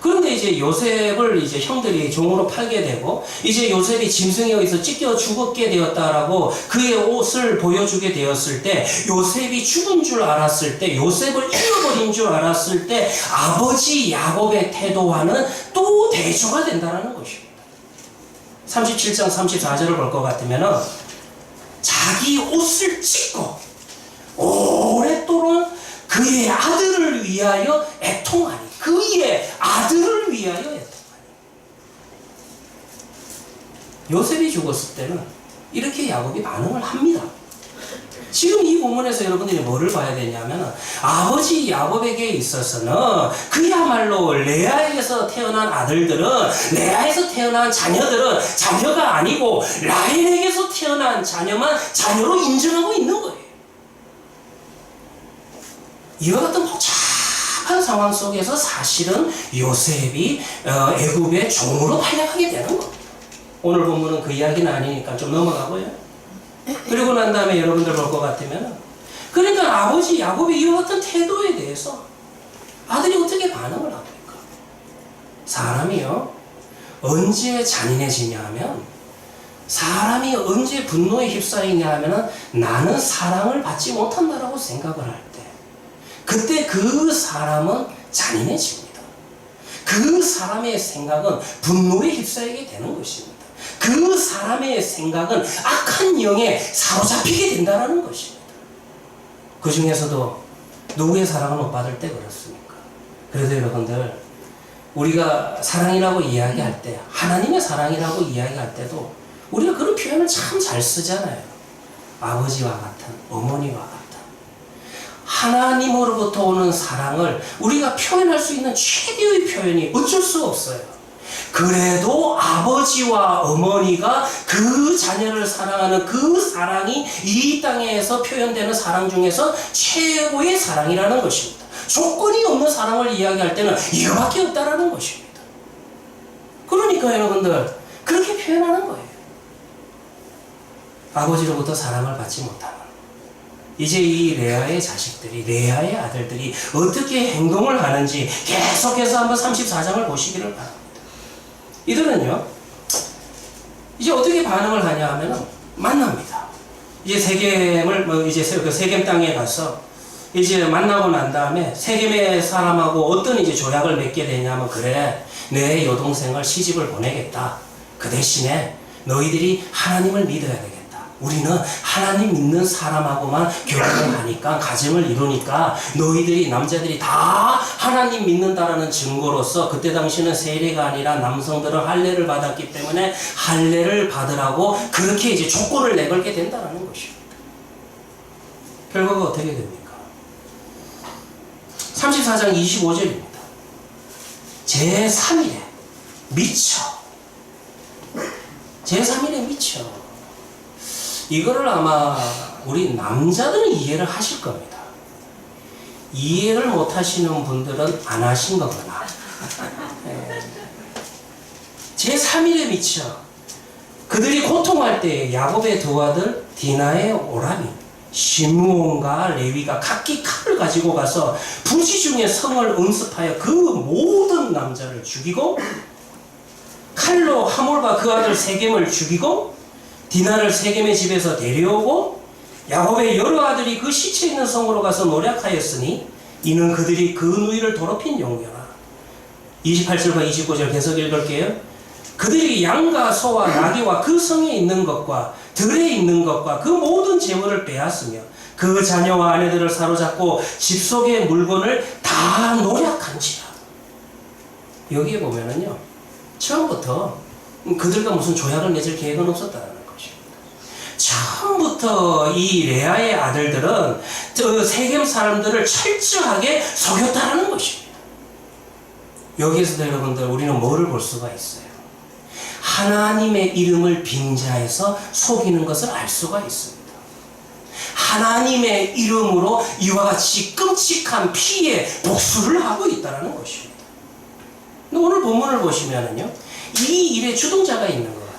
그런데 이제 요셉을 이제 형들이 종으로 팔게 되고, 이제 요셉이 짐승에 의해서 찢겨 죽게 되었다라고 그의 옷을 보여주게 되었을 때, 요셉이 죽은 줄 알았을 때, 요셉을 잃어버린 줄 알았을 때, 아버지 야곱의 태도와는 또 대조가 된다는 것입니다. 37장 34절을 볼 것 같으면은, 자기 옷을 찢고 오랫동안 그의 아들을 위하여 애통하니, 그의 아들을 위하여 애통하니. 요셉이 죽었을 때는 이렇게 야곱이 반응을 합니다. 지금 이 본문에서 여러분들이 뭐를 봐야 되냐면, 아버지 야곱에게 있어서는 그야말로 레아에게서 태어난 아들들은, 레아에서 태어난 자녀들은 자녀가 아니고 라헬에게서 태어난 자녀만 자녀로 인정하고 있는 거예요. 이와 같은 복잡한 상황 속에서 사실은 요셉이 애굽의 종으로 팔려가게 되는 겁니다. 오늘 본문은 그 이야기는 아니니까 좀 넘어가고요. 그리고 난 다음에 여러분들 볼 것 같으면, 그러니까 아버지 야곱의 이와 같은 태도에 대해서 아들이 어떻게 반응을 합니까? 사람이요, 언제 잔인해지냐 하면, 사람이 언제 분노에 휩싸이냐 하면, 나는 사랑을 받지 못한다라고 생각을 할 때, 그때 그 사람은 잔인해집니다. 그 사람의 생각은 분노에 휩싸이게 되는 것입니다. 그 사람의 생각은 악한 영에 사로잡히게 된다는 것입니다. 그 중에서도 누구의 사랑을 못 받을 때 그렇습니까? 그래도 여러분들, 우리가 사랑이라고 이야기할 때, 하나님의 사랑이라고 이야기할 때도 우리가 그런 표현을 참 잘 쓰잖아요. 아버지와 같은, 어머니와 같은. 하나님으로부터 오는 사랑을 우리가 표현할 수 있는 최대의 표현이 어쩔 수 없어요. 그래도 아버지와 어머니가 그 자녀를 사랑하는 그 사랑이 이 땅에서 표현되는 사랑 중에서 최고의 사랑이라는 것입니다. 조건이 없는 사랑을 이야기할 때는 이거밖에 없다라는 것입니다. 그러니까 여러분들, 그렇게 표현하는 거예요. 아버지로부터 사랑을 받지 못하는, 이제 이 레아의 자식들이, 레아의 아들들이 어떻게 행동을 하는지 계속해서 한번 34장을 보시기를 바랍니다. 이들은요, 이제 어떻게 반응을 하냐 하면 만납니다. 이제 세겜을, 이제 그 세겜 땅에 가서 이제 만나고 난 다음에 세겜의 사람하고 어떤 이제 조약을 맺게 되냐면, 그래, 내 여동생을 시집을 보내겠다. 그 대신에 너희들이 하나님을 믿어야 되겠다. 우리는 하나님 믿는 사람하고만 결혼을 하니까, 가정을 이루니까 너희들이, 남자들이 다 하나님 믿는다라는 증거로서, 그때 당시는 세례가 아니라 남성들은 할례를 받았기 때문에 할례를 받으라고 그렇게 이제 조건을 내걸게 된다는 것입니다. 결과가 어떻게 됩니까? 34장 25절입니다. 제3일에 미쳐. 제3일에 미쳐. 이거를 아마 우리 남자들은 이해를 하실 겁니다. 이해를 못 하시는 분들은 안 하신 거구나. 제3일에 미쳐. 그들이 고통할 때 야곱의 두 아들 디나의 오라비, 시므온과 레위가 각기 칼을 가지고 가서 부지 중에 성을 응습하여 그 모든 남자를 죽이고, 칼로 하몰과 그 아들 세겜을 죽이고, 디나를 세겜의 집에서 데려오고, 야곱의 여러 아들이 그 시체 있는 성으로 가서 노력하였으니 이는 그들이 그 누이를 더럽힌 용도라. 28절과 29절 계속 읽을게요. 그들이 양과 소와 나귀와 그 성에 있는 것과 들에 있는 것과 그 모든 재물을 빼앗으며 그 자녀와 아내들을 사로잡고 집 속의 물건을 다 노력한지라. 여기에 보면은요, 처음부터 그들과 무슨 조약을 맺을 계획은 없었다는 것입니다. 처음부터 이 레아의 아들들은 저 세겜 사람들을 철저하게 속였다는 것입니다. 여기에서도 여러분들, 우리는 뭐를 볼 수가 있어요? 하나님의 이름을 빙자해서 속이는 것을 알 수가 있습니다. 하나님의 이름으로 이와 같이 끔찍한 피해 복수를 하고 있다는 것입니다. 오늘 본문을 보시면은요, 이 일의 주동자가 있는 것 같아요.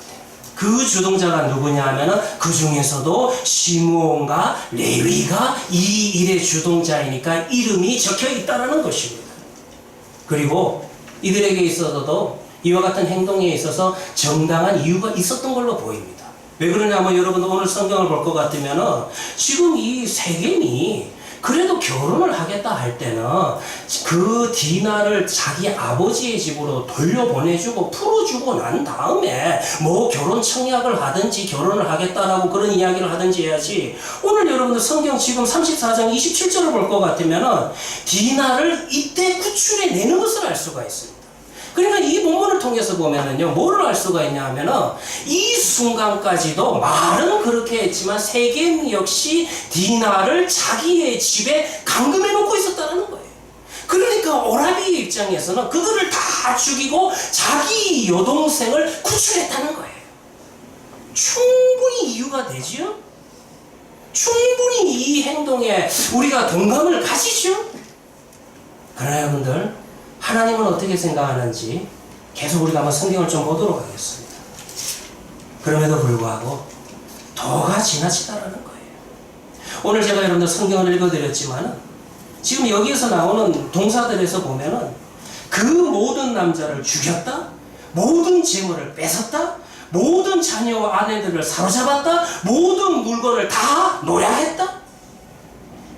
그 주동자가 누구냐 하면은 그 중에서도 시므온과 레위가 이 일의 주동자이니까 이름이 적혀 있다는 것입니다. 그리고 이들에게 있어서도 이와 같은 행동에 있어서 정당한 이유가 있었던 걸로 보입니다. 왜 그러냐면 여러분 오늘 성경을 볼 것 같으면 지금 이 세겜이 그래도 결혼을 하겠다 할 때는 그 디나를 자기 아버지의 집으로 돌려보내주고 풀어주고 난 다음에 뭐 결혼 청약을 하든지 결혼을 하겠다라고 그런 이야기를 하든지 해야지. 오늘 여러분들 성경 지금 34장 27절을 볼 것 같으면 디나를 이때 구출해내는 것을 알 수가 있습니다. 그러니까 이 본문을 통해서 보면은요, 뭐를 알 수가 있냐 하면은, 이 순간까지도 말은 그렇게 했지만, 세겜 역시 디나를 자기의 집에 감금해 놓고 있었다는 거예요. 그러니까 오라비의 입장에서는 그들을 다 죽이고 자기 여동생을 구출했다는 거예요. 충분히 이유가 되지요? 충분히 이 행동에 우리가 동감을 가지죠? 그러나 여러분들, 하나님은 어떻게 생각하는지 계속 우리가 한번 성경을 좀 보도록 하겠습니다. 그럼에도 불구하고 도가 지나치다라는 거예요. 오늘 제가 여러분들 성경을 읽어드렸지만 지금 여기에서 나오는 동사들에서 보면은 그 모든 남자를 죽였다, 모든 재물을 뺏었다, 모든 자녀와 아내들을 사로잡았다, 모든 물건을 다 노략했다.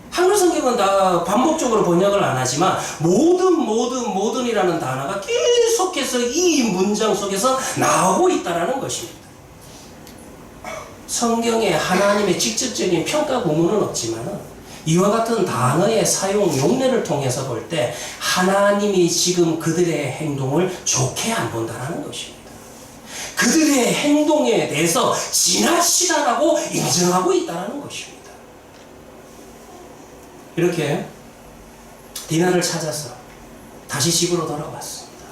한글 성경은 다 반복적으로 번역을 안 하지만 모든이라는 단어가 계속해서 이 문장 속에서 나오고 있다는 것입니다. 성경에 하나님의 직접적인 평가 구문은 없지만 이와 같은 단어의 사용 용례를 통해서 볼 때 하나님이 지금 그들의 행동을 좋게 안 본다는 것입니다. 그들의 행동에 대해서 지나치다라고 인정하고 있다는 것입니다. 이렇게 디나를 찾아서 다시 집으로 돌아왔습니다.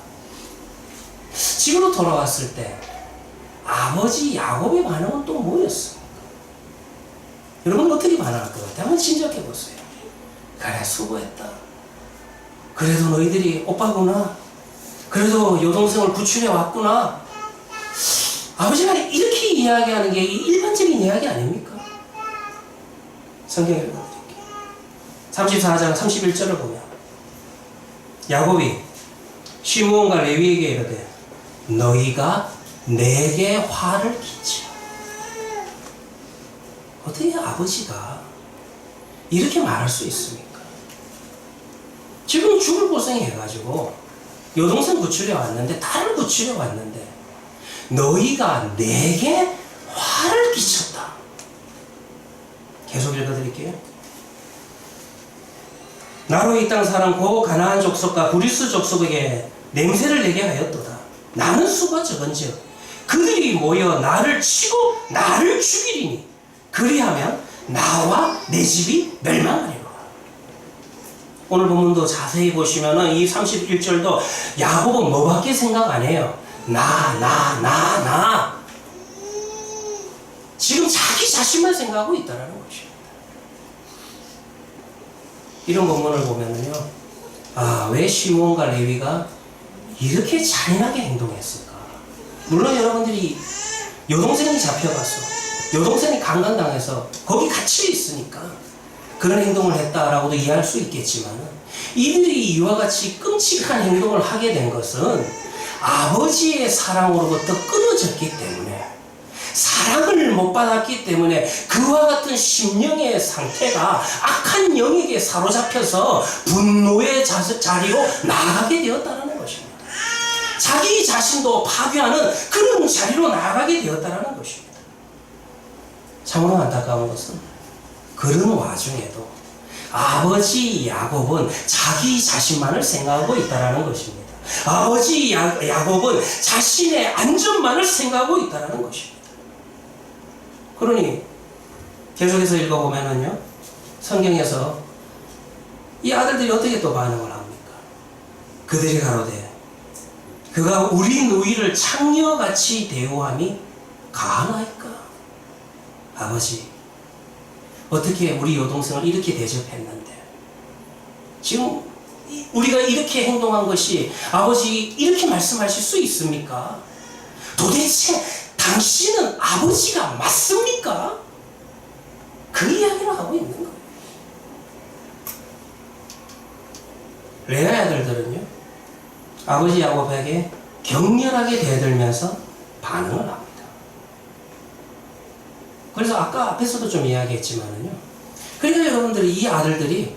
집으로 돌아왔을 때 아버지 야곱의 반응은 또 뭐였습니까? 여러분 어떻게 반응할 것 같아요? 한번 짐작해 보세요. 그래, 수고했다. 그래도 너희들이 오빠구나. 그래도 여동생을 구출해 왔구나. 아버지가 이렇게 이야기하는 게 일반적인 이야기 아닙니까? 성경에 보면 34장 31절을 보면 야곱이 시므온과 레위에게 이르되 너희가 내게 화를 끼치라. 어떻게 아버지가 이렇게 말할 수 있습니까? 지금 죽을 고생해가지고 여동생 구출해 왔는데, 딸을 구출해 왔는데 너희가 내게 화를 끼쳤다. 계속 읽어드릴게요. 나로 이 땅 사람 고 가나안 족속과 브리스 족속에게 냄새를 내게 하였도다. 나는 수가 적은즉 그들이 모여 나를 치고 나를 죽이리니 그리하면 나와 내 집이 멸망하리로라. 오늘 본문도 자세히 보시면은 이 31절도 야곱은 뭐밖에 생각 안 해요. 나. 지금 자기 자신만 생각하고 있다는 것입니다. 이런 본문을 보면은요, 왜 시므온과 레위가 이렇게 잔인하게 행동했을까? 물론 여러분들이 여동생이 잡혀가서 여동생이 강간당해서 거기 갇혀 있으니까 그런 행동을 했다라고도 이해할 수 있겠지만, 이들이 이와 같이 끔찍한 행동을 하게 된 것은 아버지의 사랑으로부터 끊어졌기 때문에, 사랑을 못 받았기 때문에 그와 같은 심령의 상태가 악한 영에게 사로잡혀서 분노의 자리로 나아가게 되었다는 것입니다. 자기 자신도 파괴하는 그런 자리로 나아가게 되었다는 것입니다. 참으로 안타까운 것은 그런 와중에도 아버지 야곱은 자기 자신만을 생각하고 있다는 것입니다. 아버지 야곱은 자신의 안전만을 생각하고 있다는 것입니다. 그러니 계속해서 읽어보면은요, 성경에서 이 아들들이 어떻게 또 반응을 합니까? 그들이 가로되 그가 우리 누이를 창녀같이 대우함이 가하나이까? 아버지, 어떻게 우리 여동생을 이렇게 대접했는데 지금 우리가 이렇게 행동한 것이 아버지 이렇게 말씀하실 수 있습니까? 도대체 당신은 아버지가 맞습니까? 그 이야기를 하고 있는 거예요. 레아의 아들들은요, 아버지 야곱에게 격렬하게 대들면서 반응을 합니다. 그래서 아까 앞에서도 좀 이야기했지만은요, 그러니까 여러분들이 이 아들들이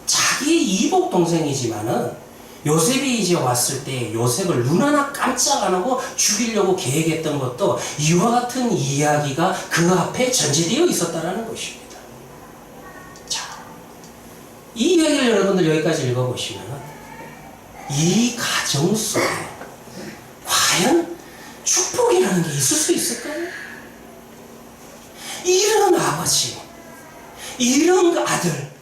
자기의 이복 동생이지만은 요셉이 이제 왔을 때 요셉을 눈 하나 깜짝 안 하고 죽이려고 계획했던 것도 이와 같은 이야기가 그 앞에 전제되어 있었다라는 것입니다. 자, 이 이야기를 여러분들 여기까지 읽어보시면 이 가정 속에 과연 축복이라는 게 있을 수 있을까요? 이런 아버지, 이런 아들,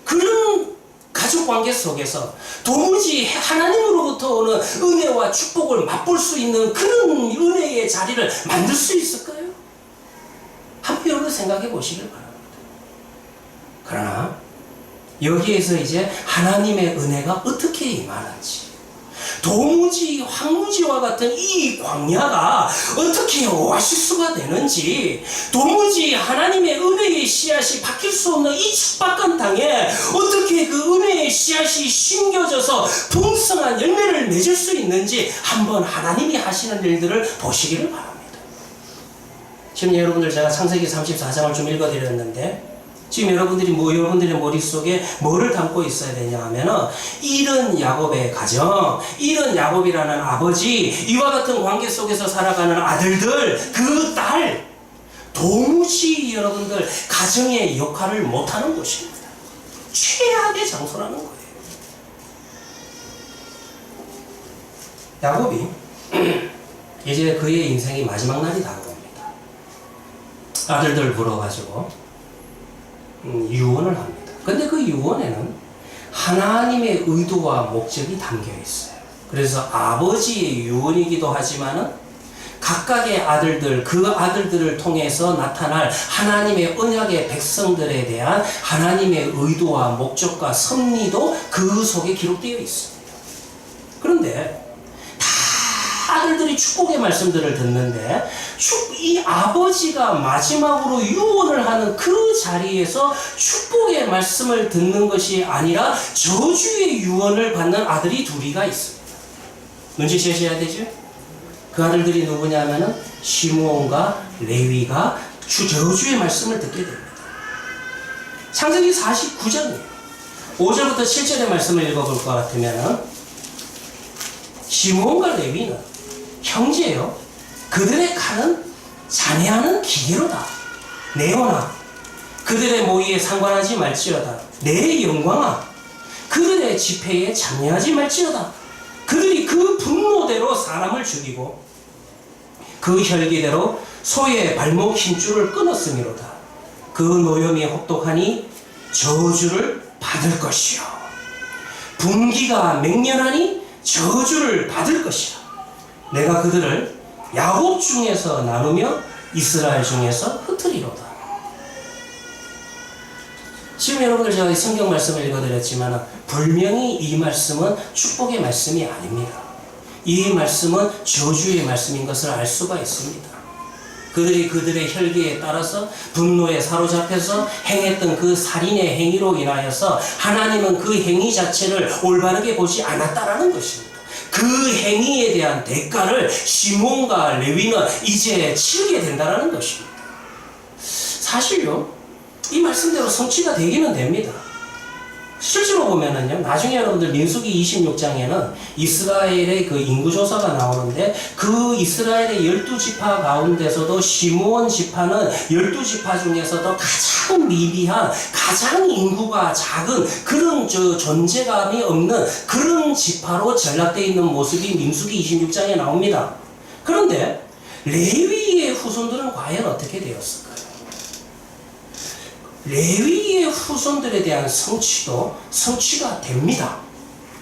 그런 가족관계 속에서 도무지 하나님으로부터 오는 은혜와 축복을 맛볼 수 있는 그런 은혜의 자리를 만들 수 있을까요? 한번 여러분 생각해 보시길 바랍니다. 그러나 여기에서 이제 하나님의 은혜가 어떻게 임하는지, 도무지 황무지와 같은 이 광야가 어떻게 오아시스가 되는지, 도무지 하나님의 은혜의 씨앗이 박힐 수 없는 이 척박한 땅에 어떻게 그 은혜의 씨앗이 심겨져서 풍성한 열매를 맺을 수 있는지 한번 하나님이 하시는 일들을 보시기를 바랍니다. 지금 여러분들 제가 창세기 34장을 좀 읽어드렸는데, 지금 여러분들의 머릿속에 뭐를 담고 있어야 되냐 하면은, 이런 야곱의 가정, 이런 야곱이라는 아버지, 이와 같은 관계 속에서 살아가는 아들들, 그 딸, 도무지 여러분들 가정의 역할을 못하는 것입니다. 최악의 장소라는 거예요. 야곱이 이제 그의 인생이 마지막 날이 다가옵니다. 아들들 불어가지고 유언을 합니다. 근데 그 유언에는 하나님의 의도와 목적이 담겨 있어요. 그래서 아버지의 유언이기도 하지만은 각각의 아들들, 그 아들들을 통해서 나타날 하나님의 언약의 백성들에 대한 하나님의 의도와 목적과 섭리도 그 속에 기록되어 있습니다. 그런데 아들들이 축복의 말씀들을 듣는데 이 아버지가 마지막으로 유언을 하는 그 자리에서 축복의 말씀을 듣는 것이 아니라 저주의 유언을 받는 아들이 둘이가 있습니다. 눈치채셔야 되죠? 그 아들들이 누구냐면은 시므온과 레위가 저주의 말씀을 듣게 됩니다. 창세기 49장이에요. 5절부터 7절의 말씀을 읽어볼 것 같으면은, 시므온과 레위는 형제요, 그들의 칼은 잔해하는 기계로다. 내어나 그들의 모의에 상관하지 말지어다. 내 영광아, 그들의 집회에 참여하지 말지어다. 그들이 그 분노대로 사람을 죽이고 그 혈기대로 소의 발목 힘줄을 끊었음이로다. 그 노염이 혹독하니 저주를 받을 것이요, 분기가 맹렬하니 저주를 받을 것이라. 내가 그들을 야곱 중에서 나누며 이스라엘 중에서 흩으리로다. 지금 여러분들 제가 이 성경 말씀을 읽어드렸지만 분명히 이 말씀은 축복의 말씀이 아닙니다. 이 말씀은 저주의 말씀인 것을 알 수가 있습니다. 그들이 그들의 혈기에 따라서 분노에 사로잡혀서 행했던 그 살인의 행위로 인하여서 하나님은 그 행위 자체를 올바르게 보지 않았다라는 것입니다. 그 행위에 대한 대가를 시몬과 레위는 이제 치르게 된다는 것입니다. 사실요, 이 말씀대로 성취가 되기는 됩니다. 실제로 보면은요, 나중에 여러분들 민수기 26장에는 이스라엘의 그 인구조사가 나오는데, 그 이스라엘의 12지파 가운데서도 시므온 지파는 12지파 중에서도 가장 미비한, 가장 인구가 작은 그런 존재감이 없는 그런 지파로 전락되어 있는 모습이 민수기 26장에 나옵니다. 그런데 레위의 후손들은 과연 어떻게 되었을까요? 레위의 후손들에 대한 성취가 됩니다.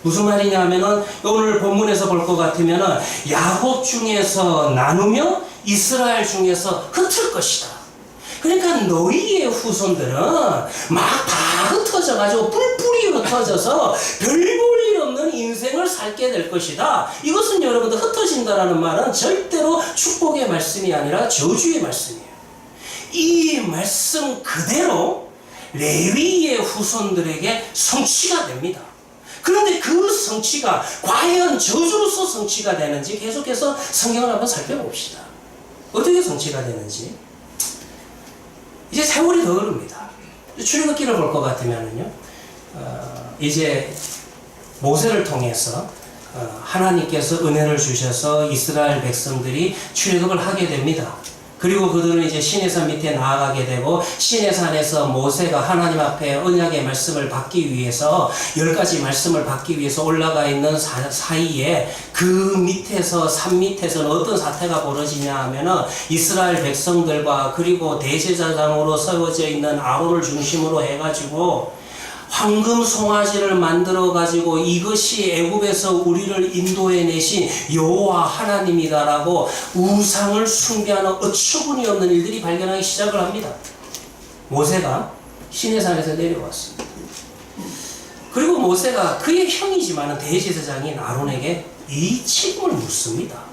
무슨 말이냐면은 오늘 본문에서 볼 것 같으면은 야곱 중에서 나누며 이스라엘 중에서 흩을 것이다. 그러니까 너희의 후손들은 막 다 흩어져가지고 뿔뿔이 흩어져서 별 볼 일 없는 인생을 살게 될 것이다. 이것은 여러분들 흩어진다라는 말은 절대로 축복의 말씀이 아니라 저주의 말씀이에요. 이 말씀 그대로 레위의 후손들에게 성취가 됩니다. 그런데 그 성취가 과연 저주로서 성취가 되는지 계속해서 성경을 한번 살펴봅시다. 어떻게 성취가 되는지. 이제 세월이 더 흐릅니다. 출애굽기를 볼 것 같으면은요, 이제 모세를 통해서 하나님께서 은혜를 주셔서 이스라엘 백성들이 출애굽을 하게 됩니다. 그리고 그들은 이제 시내산 밑에 나아가게 되고, 시내산에서 모세가 하나님 앞에 언약의 말씀을 받기 위해서 10가지 말씀을 받기 위해서 올라가 있는 사이에 그 밑에서 산 밑에서는 어떤 사태가 벌어지냐 하면은 이스라엘 백성들과 그리고 대제사장으로 세워져 있는 아론을 중심으로 해가지고 황금 송아지를 만들어 가지고 이것이 애굽에서 우리를 인도해 내신 여호와 하나님이다라고 우상을 숭배하는 어처구니 없는 일들이 발견하기 시작을 합니다. 모세가 시내산에서 내려왔습니다. 그리고 모세가 그의 형이지만 대제사장인 아론에게 이 책임을 묻습니다.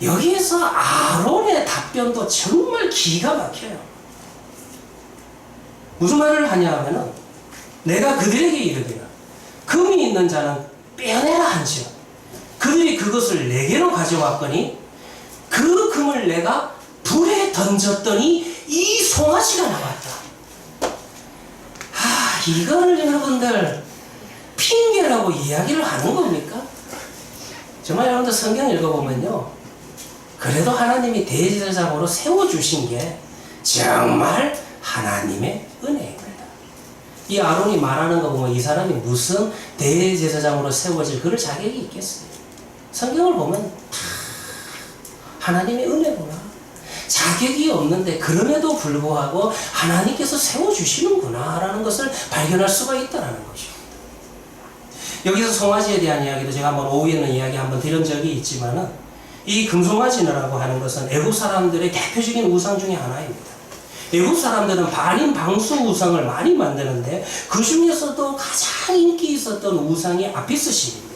여기에서 아론의 답변도 정말 기가 막혀요. 무슨 말을 하냐 하면은, 내가 그들에게 이르기를 금이 있는 자는 빼내라 한지요. 그들이 그것을 내게로 가져왔거니 그 금을 내가 불에 던졌더니 이 송아지가 나왔다. 이거를 여러분들 핑계라고 이야기를 하는 겁니까? 정말 여러분들 성경 읽어보면요, 그래도 하나님이 대제사장으로 세워주신 게 정말 하나님의 은혜입니다. 이 아론이 말하는 거 보면 이 사람이 무슨 대제사장으로 세워질 그럴 자격이 있겠어요? 성경을 보면 다 하나님의 은혜구나. 자격이 없는데 그럼에도 불구하고 하나님께서 세워주시는구나 라는 것을 발견할 수가 있다는 것입니다. 여기서 송아지에 대한 이야기도 제가 한번 오후에는 이야기 한번 드린 적이 있지만은, 이 금송아지라고 하는 것은 애국 사람들의 대표적인 우상 중에 하나입니다. 애국 사람들은 반인 방수 우상을 많이 만드는데 그 중에서도 가장 인기 있었던 우상이 아피스 신입니다.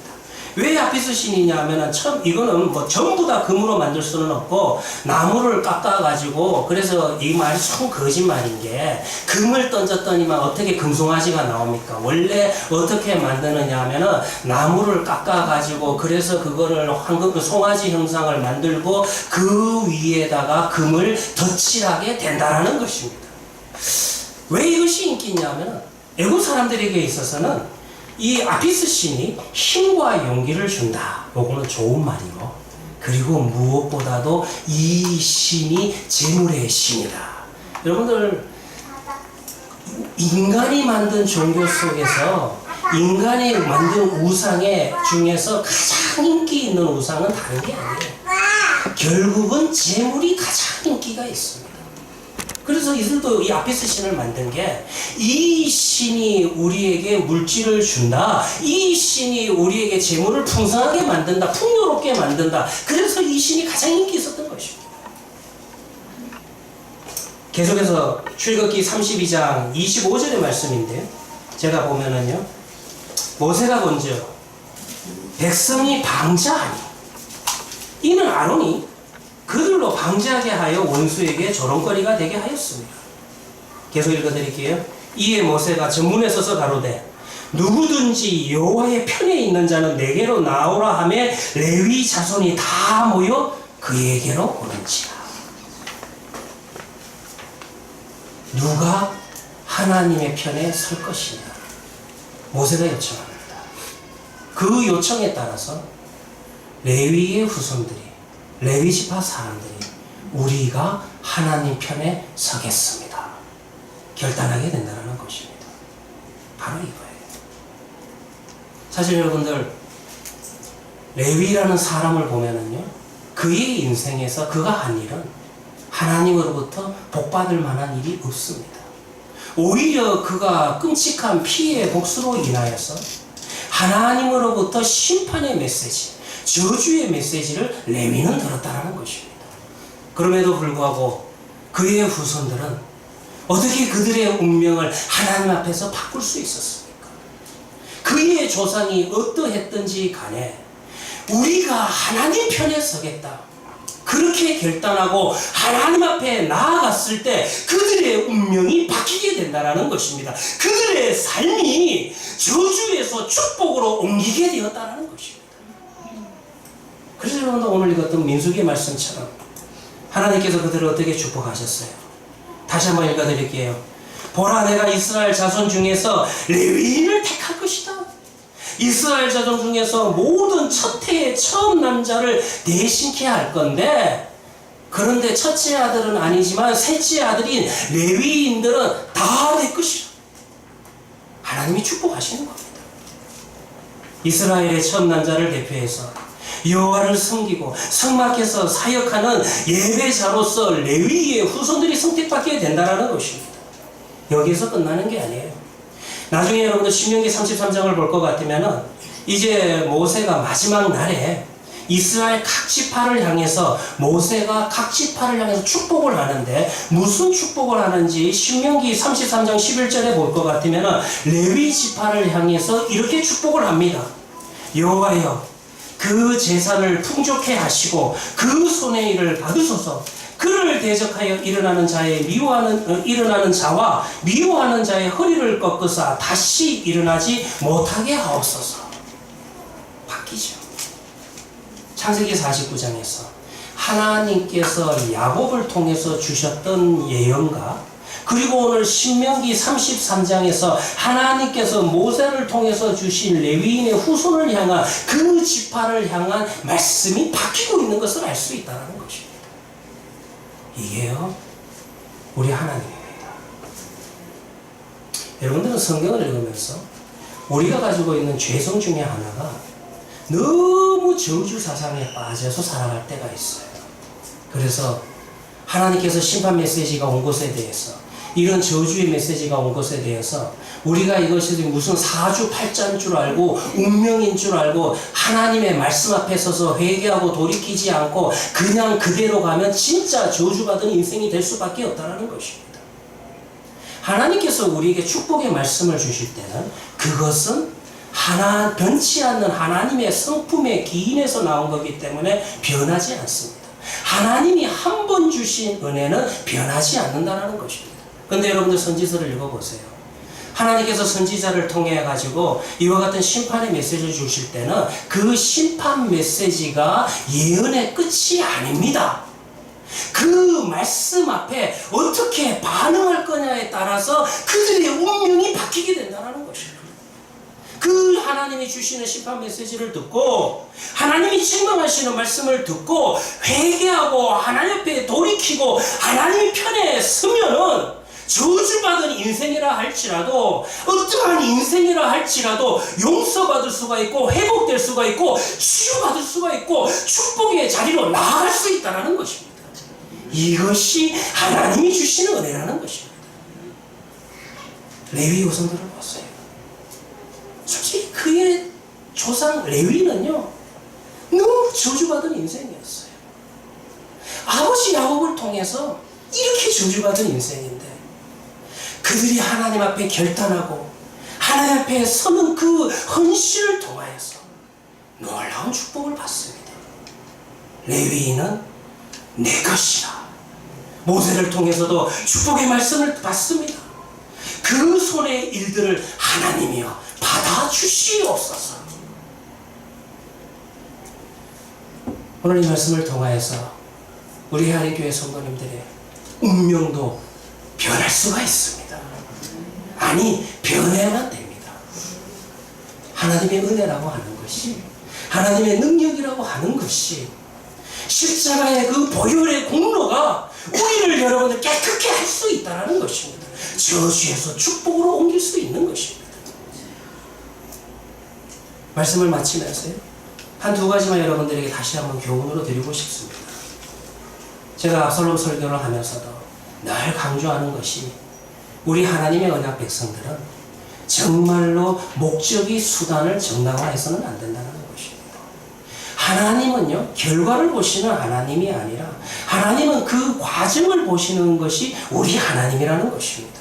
왜 아피스 신이냐 하면은 이거는 뭐 전부 다 금으로 만들 수는 없고 나무를 깎아가지고, 그래서 이 말이 참 거짓말인 게, 금을 던졌더니만 어떻게 금송아지가 나옵니까? 원래 어떻게 만드느냐 하면은 나무를 깎아가지고 그래서 그거를 황금 송아지 형상을 만들고 그 위에다가 금을 덧칠하게 된다라는 것입니다. 왜 이것이 인기 있냐면, 애국 사람들에게 있어서는 이 아피스 신이 힘과 용기를 준다. 요거는 좋은 말이고, 그리고 무엇보다도 이 신이 재물의 신이다. 여러분들, 인간이 만든 종교 속에서 인간이 만든 우상의 중에서 가장 인기 있는 우상은 다른 게 아니에요. 결국은 재물이 가장 인기가 있습니다. 그래서 이들도 이 아피스 신을 만든 게, 이 신이 우리에게 물질을 준다, 이 신이 우리에게 재물을 풍성하게 만든다, 풍요롭게 만든다. 그래서 이 신이 가장 인기 있었던 것입니다. 계속해서 출애굽기 32장 25절의 말씀인데, 제가 보면은요, 모세가 먼저 백성이 방자하니 이는 아론이 그들로 방자하게 하여 원수에게 조롱거리가 되게 하였습니다. 계속 읽어드릴게요. 이에 모세가 전문에 서서 가로되 누구든지 여호와의 편에 있는 자는 내게로 나오라 하며 레위 자손이 다 모여 그에게로 오는지라. 누가 하나님의 편에 설 것이냐, 모세가 요청합니다. 그 요청에 따라서 레위의 후손들이, 레위 지파 사람들이 우리가 하나님 편에 서겠습니다 결단하게 된다는 것입니다. 바로 이거예요. 사실 여러분들, 레위라는 사람을 보면은요, 그의 인생에서 그가 한 일은 하나님으로부터 복받을 만한 일이 없습니다. 오히려 그가 끔찍한 피해의 복수로 인하여서 하나님으로부터 심판의 메시지, 저주의 메시지를 레위는 들었다라는 것입니다. 그럼에도 불구하고 그의 후손들은 어떻게 그들의 운명을 하나님 앞에서 바꿀 수 있었습니까? 그의 조상이 어떠했든지 간에 우리가 하나님 편에 서겠다, 그렇게 결단하고 하나님 앞에 나아갔을 때 그들의 운명이 바뀌게 된다는 것입니다. 그들의 삶이 저주에서 축복으로 옮기게 되었다는 것입니다. 그래서 여러분들 오늘 읽었던 민수기의 말씀처럼 하나님께서 그들을 어떻게 축복하셨어요? 다시 한번 읽어드릴게요. 보라, 내가 이스라엘 자손 중에서 레위인을 택할 것이다. 이스라엘 자손 중에서 모든 첫 해의 처음 남자를 대신케 할 건데, 그런데 첫째 아들은 아니지만 셋째 아들인 레위인들은 다 내 것이다. 하나님이 축복하시는 겁니다. 이스라엘의 첫 남자를 대표해서 여호와를 섬기고 성막에서 사역하는 예배자로서 레위의 후손들이 선택받게 된다는 것입니다. 여기에서 끝나는 게 아니에요. 나중에 여러분들 신명기 33장을 볼 것 같으면은 이제 모세가 마지막 날에 이스라엘 각 지파를 향해서 모세가 각 지파를 향해서 축복을 하는데, 무슨 축복을 하는지 신명기 33장 11절에 볼 것 같으면은 레위 지파를 향해서 이렇게 축복을 합니다. 여호와여, 그 재산을 풍족해 하시고 그 손의 일을 받으소서. 그를 대적하여 일어나는 자와 미워하는 자의 허리를 꺾으사 다시 일어나지 못하게 하옵소서. 바뀌죠. 창세기 49장에서 하나님께서 야곱을 통해서 주셨던 예언과, 그리고 오늘 신명기 33장에서 하나님께서 모세를 통해서 주신 레위인의 후손을 향한 그 지파를 향한 말씀이 바뀌고 있는 것을 알 수 있다는 것입니다. 이게요, 우리 하나님입니다. 여러분들은 성경을 읽으면서 우리가 가지고 있는 죄성 중에 하나가 너무 저주 사상에 빠져서 살아갈 때가 있어요. 그래서 하나님께서 심판 메시지가 온 것에 대해서, 이런 저주의 메시지가 온 것에 대해서 우리가 이것이 무슨 사주팔자인 줄 알고 운명인 줄 알고 하나님의 말씀 앞에 서서 회개하고 돌이키지 않고 그냥 그대로 가면 진짜 저주받은 인생이 될 수밖에 없다는 것입니다. 하나님께서 우리에게 축복의 말씀을 주실 때는 그것은 변치 않는 하나님의 성품의 기인에서 나온 거기 때문에 변하지 않습니다. 하나님이 한 번 주신 은혜는 변하지 않는다는 것입니다. 그런데 여러분들 선지서를 읽어보세요. 하나님께서 선지자를 통해 가지고 이와 같은 심판의 메시지를 주실 때는 그 심판 메시지가 예언의 끝이 아닙니다. 그 말씀 앞에 어떻게 반응할 거냐에 따라서 그들의 운명이 바뀌게 된다는 것입니다. 그 하나님이 주시는 심판 메시지를 듣고 하나님이 책망하시는 말씀을 듣고 회개하고 하나님 앞에 돌이키고 하나님 편에 서면은 저주받은 인생이라 할지라도, 어떠한 인생이라 할지라도 용서받을 수가 있고 회복될 수가 있고 치유받을 수가 있고 축복의 자리로 나아갈 수 있다는 것입니다. 이것이 하나님이 주시는 은혜라는 것입니다. 레위 후손들을 보세요. 솔직히 그의 조상 레위는요, 너무 저주받은 인생이었어요. 아버지 야곱을 통해서 이렇게 저주받은 인생인데, 그들이 하나님 앞에 결단하고 하나님 앞에 서는 그 헌신을 통하여서 놀라운 축복을 받습니다. 레위인은 내 것이라. 모세를 통해서도 축복의 말씀을 받습니다. 그 손의 일들을 하나님이여 받아주시옵소서. 오늘 이 말씀을 통하여서 우리 하리교회 성도님들의 운명도 변할 수가 있습니다. 아니, 변해야만 됩니다. 하나님의 은혜라고 하는 것이, 하나님의 능력이라고 하는 것이, 십자가의 그 보혈의 공로가 우리를 여러분들 깨끗게 할 수 있다는 것입니다. 저주에서 축복으로 옮길 수 있는 것입니다. 말씀을 마치면서요, 한두 가지만 여러분들에게 다시 한번 교훈으로 드리고 싶습니다. 제가 앞설로 설교를 하면서도 늘 강조하는 것이, 우리 하나님의 언약 백성들은 정말로 목적이 수단을 정당화해서는 안 된다는 것입니다. 하나님은요, 결과를 보시는 하나님이 아니라 하나님은 그 과정을 보시는 것이 우리 하나님이라는 것입니다.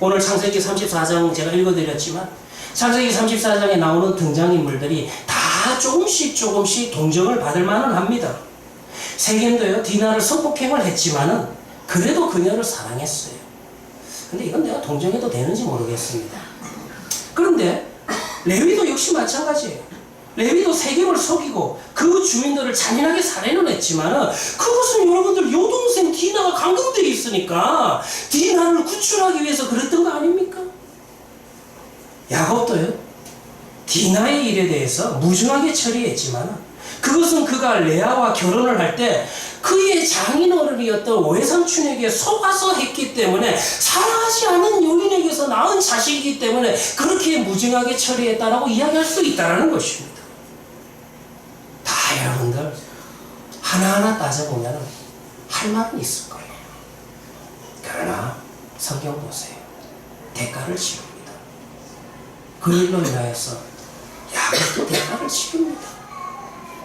오늘 창세기 34장 제가 읽어드렸지만 창세기 34장에 나오는 등장인물들이 다 조금씩 동정을 받을 만은 합니다. 세겜도요, 디나를 성폭행을 했지만은 그래도 그녀를 사랑했어요. 근데 이건 내가 동정해도 되는지 모르겠습니다. 그런데 레위도 역시 마찬가지예요. 레위도 세겜을 속이고 그 주민들을 잔인하게 살해는 했지만은 그것은 여러분들 여동생 디나가 감금되어 있으니까 디나를 구출하기 위해서 그랬던 거 아닙니까? 야곱도요, 디나의 일에 대해서 무중하게 처리했지만 그것은 그가 레아와 결혼을 할 때 그의 장인어른이었던 외삼촌에게 속아서 했기 때문에 사랑하지 않은 여인에게서 낳은 자식이기 때문에 그렇게 무중하게 처리했다라고 이야기할 수 있다는 것입니다. 다 여러분들 하나하나 따져보면 할 말은 있을 거예요. 그러나 성경 보세요. 대가를 치릅니다. 그 일로 인하여서 야곱도 대가를 치릅니다.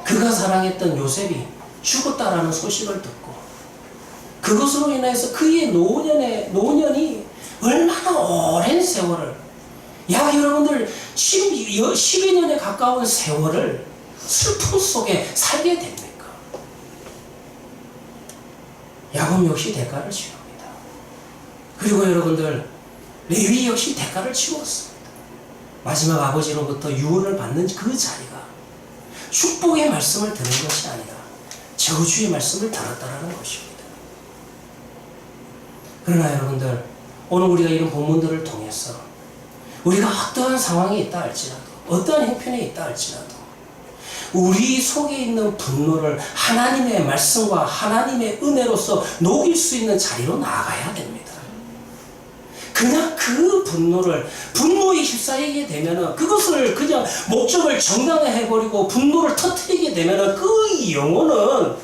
그가 사랑했던 요셉이 죽었다라는 소식을 듣고 그것으로 인해서 그의 노년이 얼마나 오랜 세월을, 약 여러분들 12여 년에 가까운 세월을 슬픔 속에 살게 됩니까? 야곱 역시 대가를 치릅니다. 그리고 여러분들 레위 역시 대가를 치루었습니다. 마지막 아버지로부터 유언을 받는 그 자리가 축복의 말씀을 듣는 것이 아니라 저주의 말씀을 들었다라는 것입니다. 그러나 여러분들, 오늘 우리가 이런 본문들을 통해서 우리가 어떠한 상황에 있다 할지라도, 어떠한 형편에 있다 할지라도 우리 속에 있는 분노를 하나님의 말씀과 하나님의 은혜로서 녹일 수 있는 자리로 나아가야 됩니다. 그냥 그 분노에 휩싸이게 되면은 그것을 그냥 목적을 정당화해버리고 분노를 터뜨리게 되면은 그 영혼은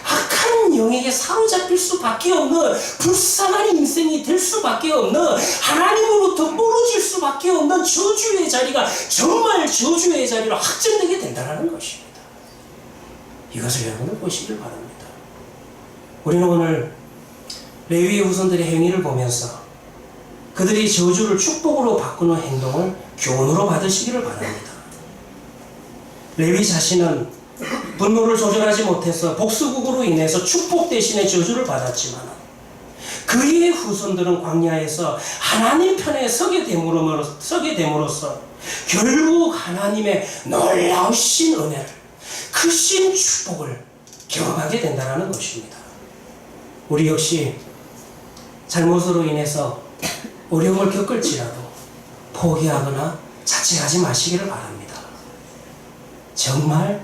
악한 영에게 사로잡힐 수밖에 없는 불쌍한 인생이 될 수밖에 없는, 하나님으로부터 멀어질 수밖에 없는 저주의 자리가 정말 저주의 자리로 확정되게 된다는 것입니다. 이것을 여러분들 보시길 바랍니다. 우리는 오늘 레위의 후손들의 행위를 보면서 그들이 저주를 축복으로 바꾸는 행동을 교훈으로 받으시기를 바랍니다. 레위 자신은 분노를 조절하지 못해서 복수국으로 인해서 축복 대신에 저주를 받았지만 그의 후손들은 광야에서 하나님 편에 서게 됨으로써 결국 하나님의 놀라우신 은혜를, 크신 축복을 경험하게 된다는 것입니다. 우리 역시 잘못으로 인해서 어려움을 겪을지라도 포기하거나 자책하지 마시기를 바랍니다. 정말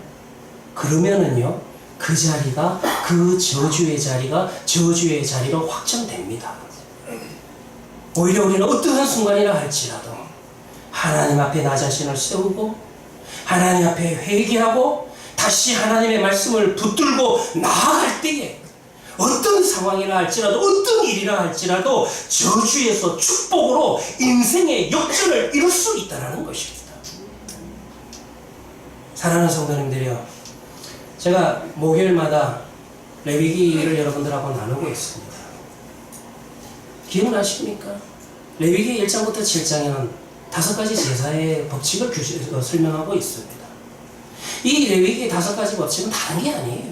그러면은요, 그 자리가, 그 저주의 자리가 저주의 자리로 확정됩니다. 오히려 우리는 어떠한 순간이라 할지라도 하나님 앞에 나 자신을 세우고 하나님 앞에 회개하고 다시 하나님의 말씀을 붙들고 나아갈 때에 어떤 상황이라 할지라도, 어떤 일이라 할지라도 저주에서 축복으로 인생의 역전을 이룰 수 있다는 것입니다. 사랑하는 성도님들이요, 제가 목요일마다 레위기를 여러분들하고 나누고 있습니다. 기억나십니까? 레위기 1장부터 7장에는 5가지 제사의 법칙을 설명하고 있습니다. 이 레위기의 5가지 법칙은 다른 게 아니에요.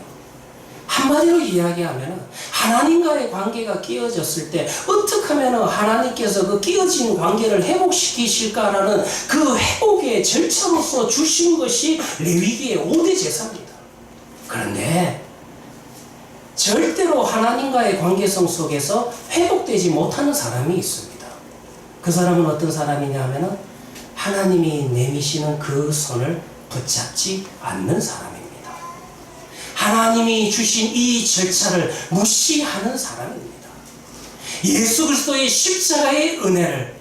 한마디로 이야기하면 하나님과의 관계가 끼어졌을 때 어떻게 하면 하나님께서 그 끼어진 관계를 회복시키실까라는 그 회복의 절차로서 주신 것이 레위기의 5대 제사입니다. 그런데 절대로 하나님과의 관계성 속에서 회복되지 못하는 사람이 있습니다. 그 사람은 어떤 사람이냐 하면 하나님이 내미시는 그 손을 붙잡지 않는 사람입니다. 하나님이 주신 이 절차를 무시하는 사람입니다. 예수 그리스도의 십자가의 은혜를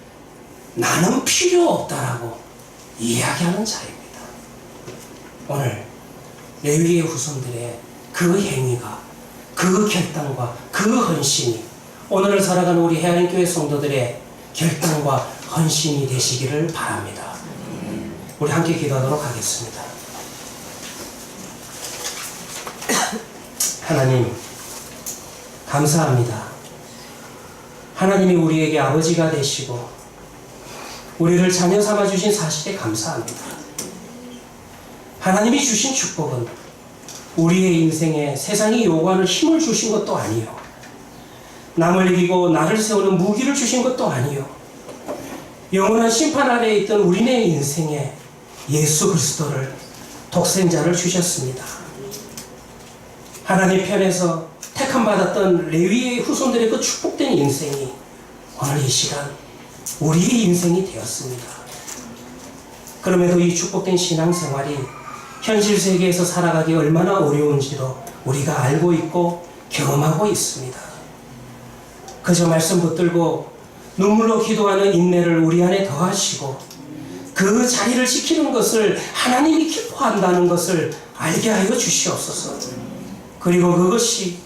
나는 필요 없다라고 이야기하는 자입니다. 오늘 레위의 후손들의 그 행위가, 그 결단과 그 헌신이 오늘을 살아가는 우리 해안교회 성도들의 결단과 헌신이 되시기를 바랍니다. 우리 함께 기도하도록 하겠습니다. 하나님, 감사합니다. 하나님이 우리에게 아버지가 되시고 우리를 자녀 삼아 주신 사실에 감사합니다. 하나님이 주신 축복은 우리의 인생에 세상이 요구하는 힘을 주신 것도 아니요, 남을 이기고 나를 세우는 무기를 주신 것도 아니요, 영원한 심판 아래에 있던 우리네 인생에 예수 그리스도를 독생자를 주셨습니다. 하나님 편에서 택함 받았던 레위의 후손들의 그 축복된 인생이 오늘 이 시간 우리의 인생이 되었습니다. 그럼에도 이 축복된 신앙생활이 현실 세계에서 살아가기 얼마나 어려운지도 우리가 알고 있고 경험하고 있습니다. 그저 말씀 붙들고 눈물로 기도하는 인내를 우리 안에 더하시고 그 자리를 지키는 것을 하나님이 기뻐한다는 것을 알게 하여 주시옵소서. 그리고 그것이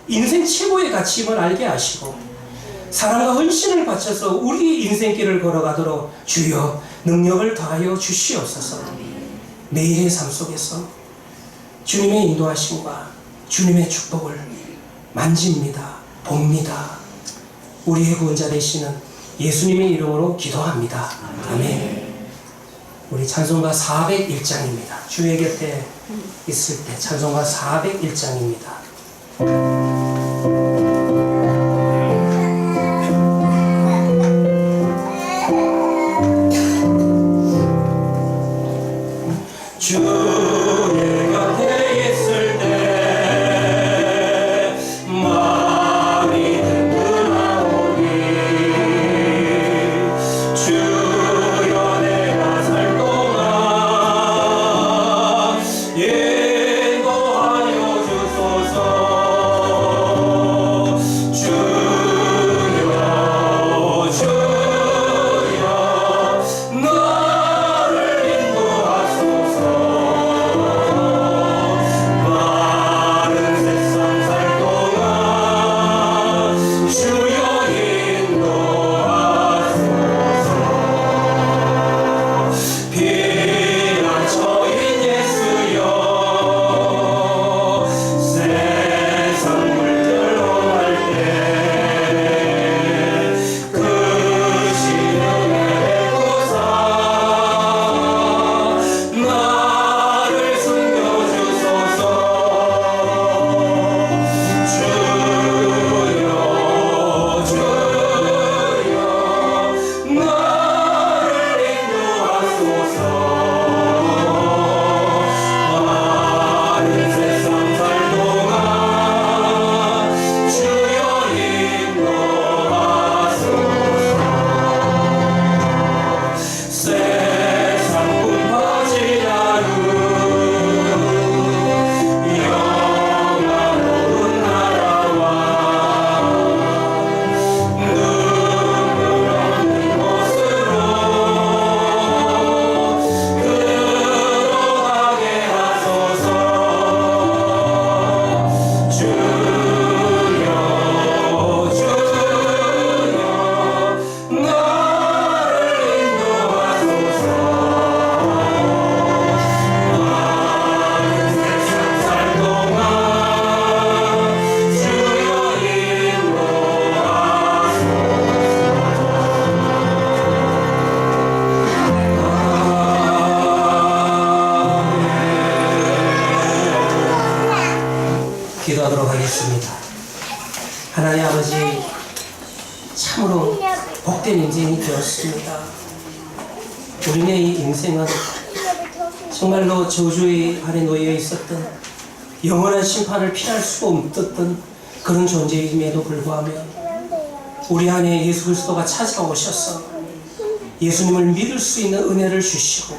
인생 최고의 가치임을 알게 하시고 사랑과 헌신을 바쳐서 우리 인생길을 걸어가도록 주여 능력을 더하여 주시옵소서. 매일의 삶 속에서 주님의 인도하심과 주님의 축복을 만집니다. 봅니다. 우리의 구원자 되시는 예수님의 이름으로 기도합니다. 아멘. 우리 찬송가 401장입니다. 주의 곁에 있을 때 찬송가 401장입니다. 주의 곁에 있을 때 마음이 든든하오니 주여 내가 살 동안 인도하여 주소서. 주여 나를 인도하소서. 기도하도록 하겠습니다. 하나님 아버지, 참으로 복된 인생이 되었습니다. 우리네 이 인생은 정말로 저주의 아래 놓여 있었던 영원한 심판을 피할 수 없었던 그런 존재임에도 불구하며 우리 안에 예수 그리스도가 찾아오셔서 예수님을 믿을 수 있는 은혜를 주시고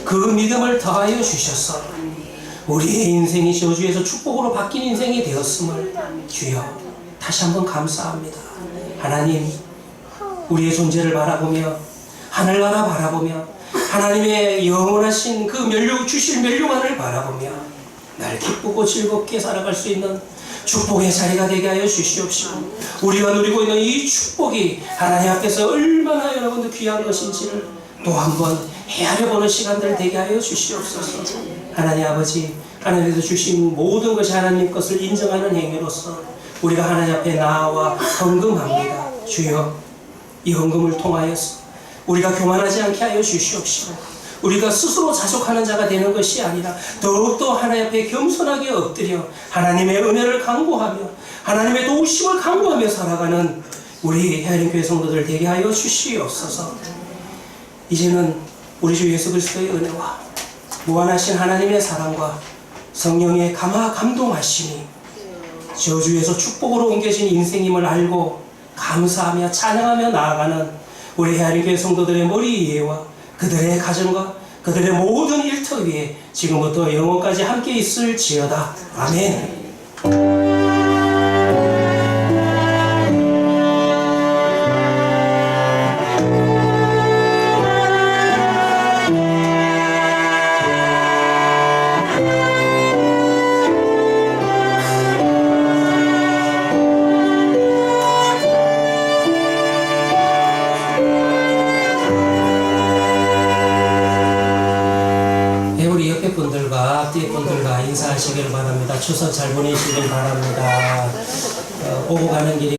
그 믿음을 더하여 주셔서 우리의 인생이 저주에서 축복으로 바뀐 인생이 되었음을 주여 다시 한번 감사합니다. 하나님, 우리의 존재를 바라보며 하늘나라 바라보며 하나님의 영원하신 그 주실 멸류관을 바라보며 날 기쁘고 즐겁게 살아갈 수 있는 축복의 자리가 되게 하여 주시옵시고 우리가 누리고 있는 이 축복이 하나님 앞에서 얼마나 여러분들 귀한 것인지를 또 한번 헤아려보는 시간들 되게 하여 주시옵소서. 하나님 아버지, 하나님께서 주신 모든 것이 하나님 것을 인정하는 행위로서 우리가 하나님 앞에 나와 헌금합니다. 주여, 이 헌금을 통하여서 우리가 교만하지 않게 하여 주시옵시고, 우리가 스스로 자족하는 자가 되는 것이 아니라 더욱더 하나님 앞에 겸손하게 엎드려 하나님의 은혜를 간구하며 하나님의 도우심을 간구하며 살아가는 우리 하나님교회 성도들 되게 하여 주시옵소서. 이제는 우리 주 예수 그리스도의 은혜와 무한하신 하나님의 사랑과 성령의 감동하심이 저주에서 축복으로 옮겨진 인생임을 알고 감사하며 찬양하며 나아가는 우리 하나님교회 성도들의 머리 위에와 그들의 가정과 그들의 모든 일터 위에 지금부터 영원까지 함께 있을지어다. 아멘. 우리 옆에 분들과 앞뒤 분들과 인사하시길 바랍니다. 추석 잘 보내시길 바랍니다. 오고 가는 길이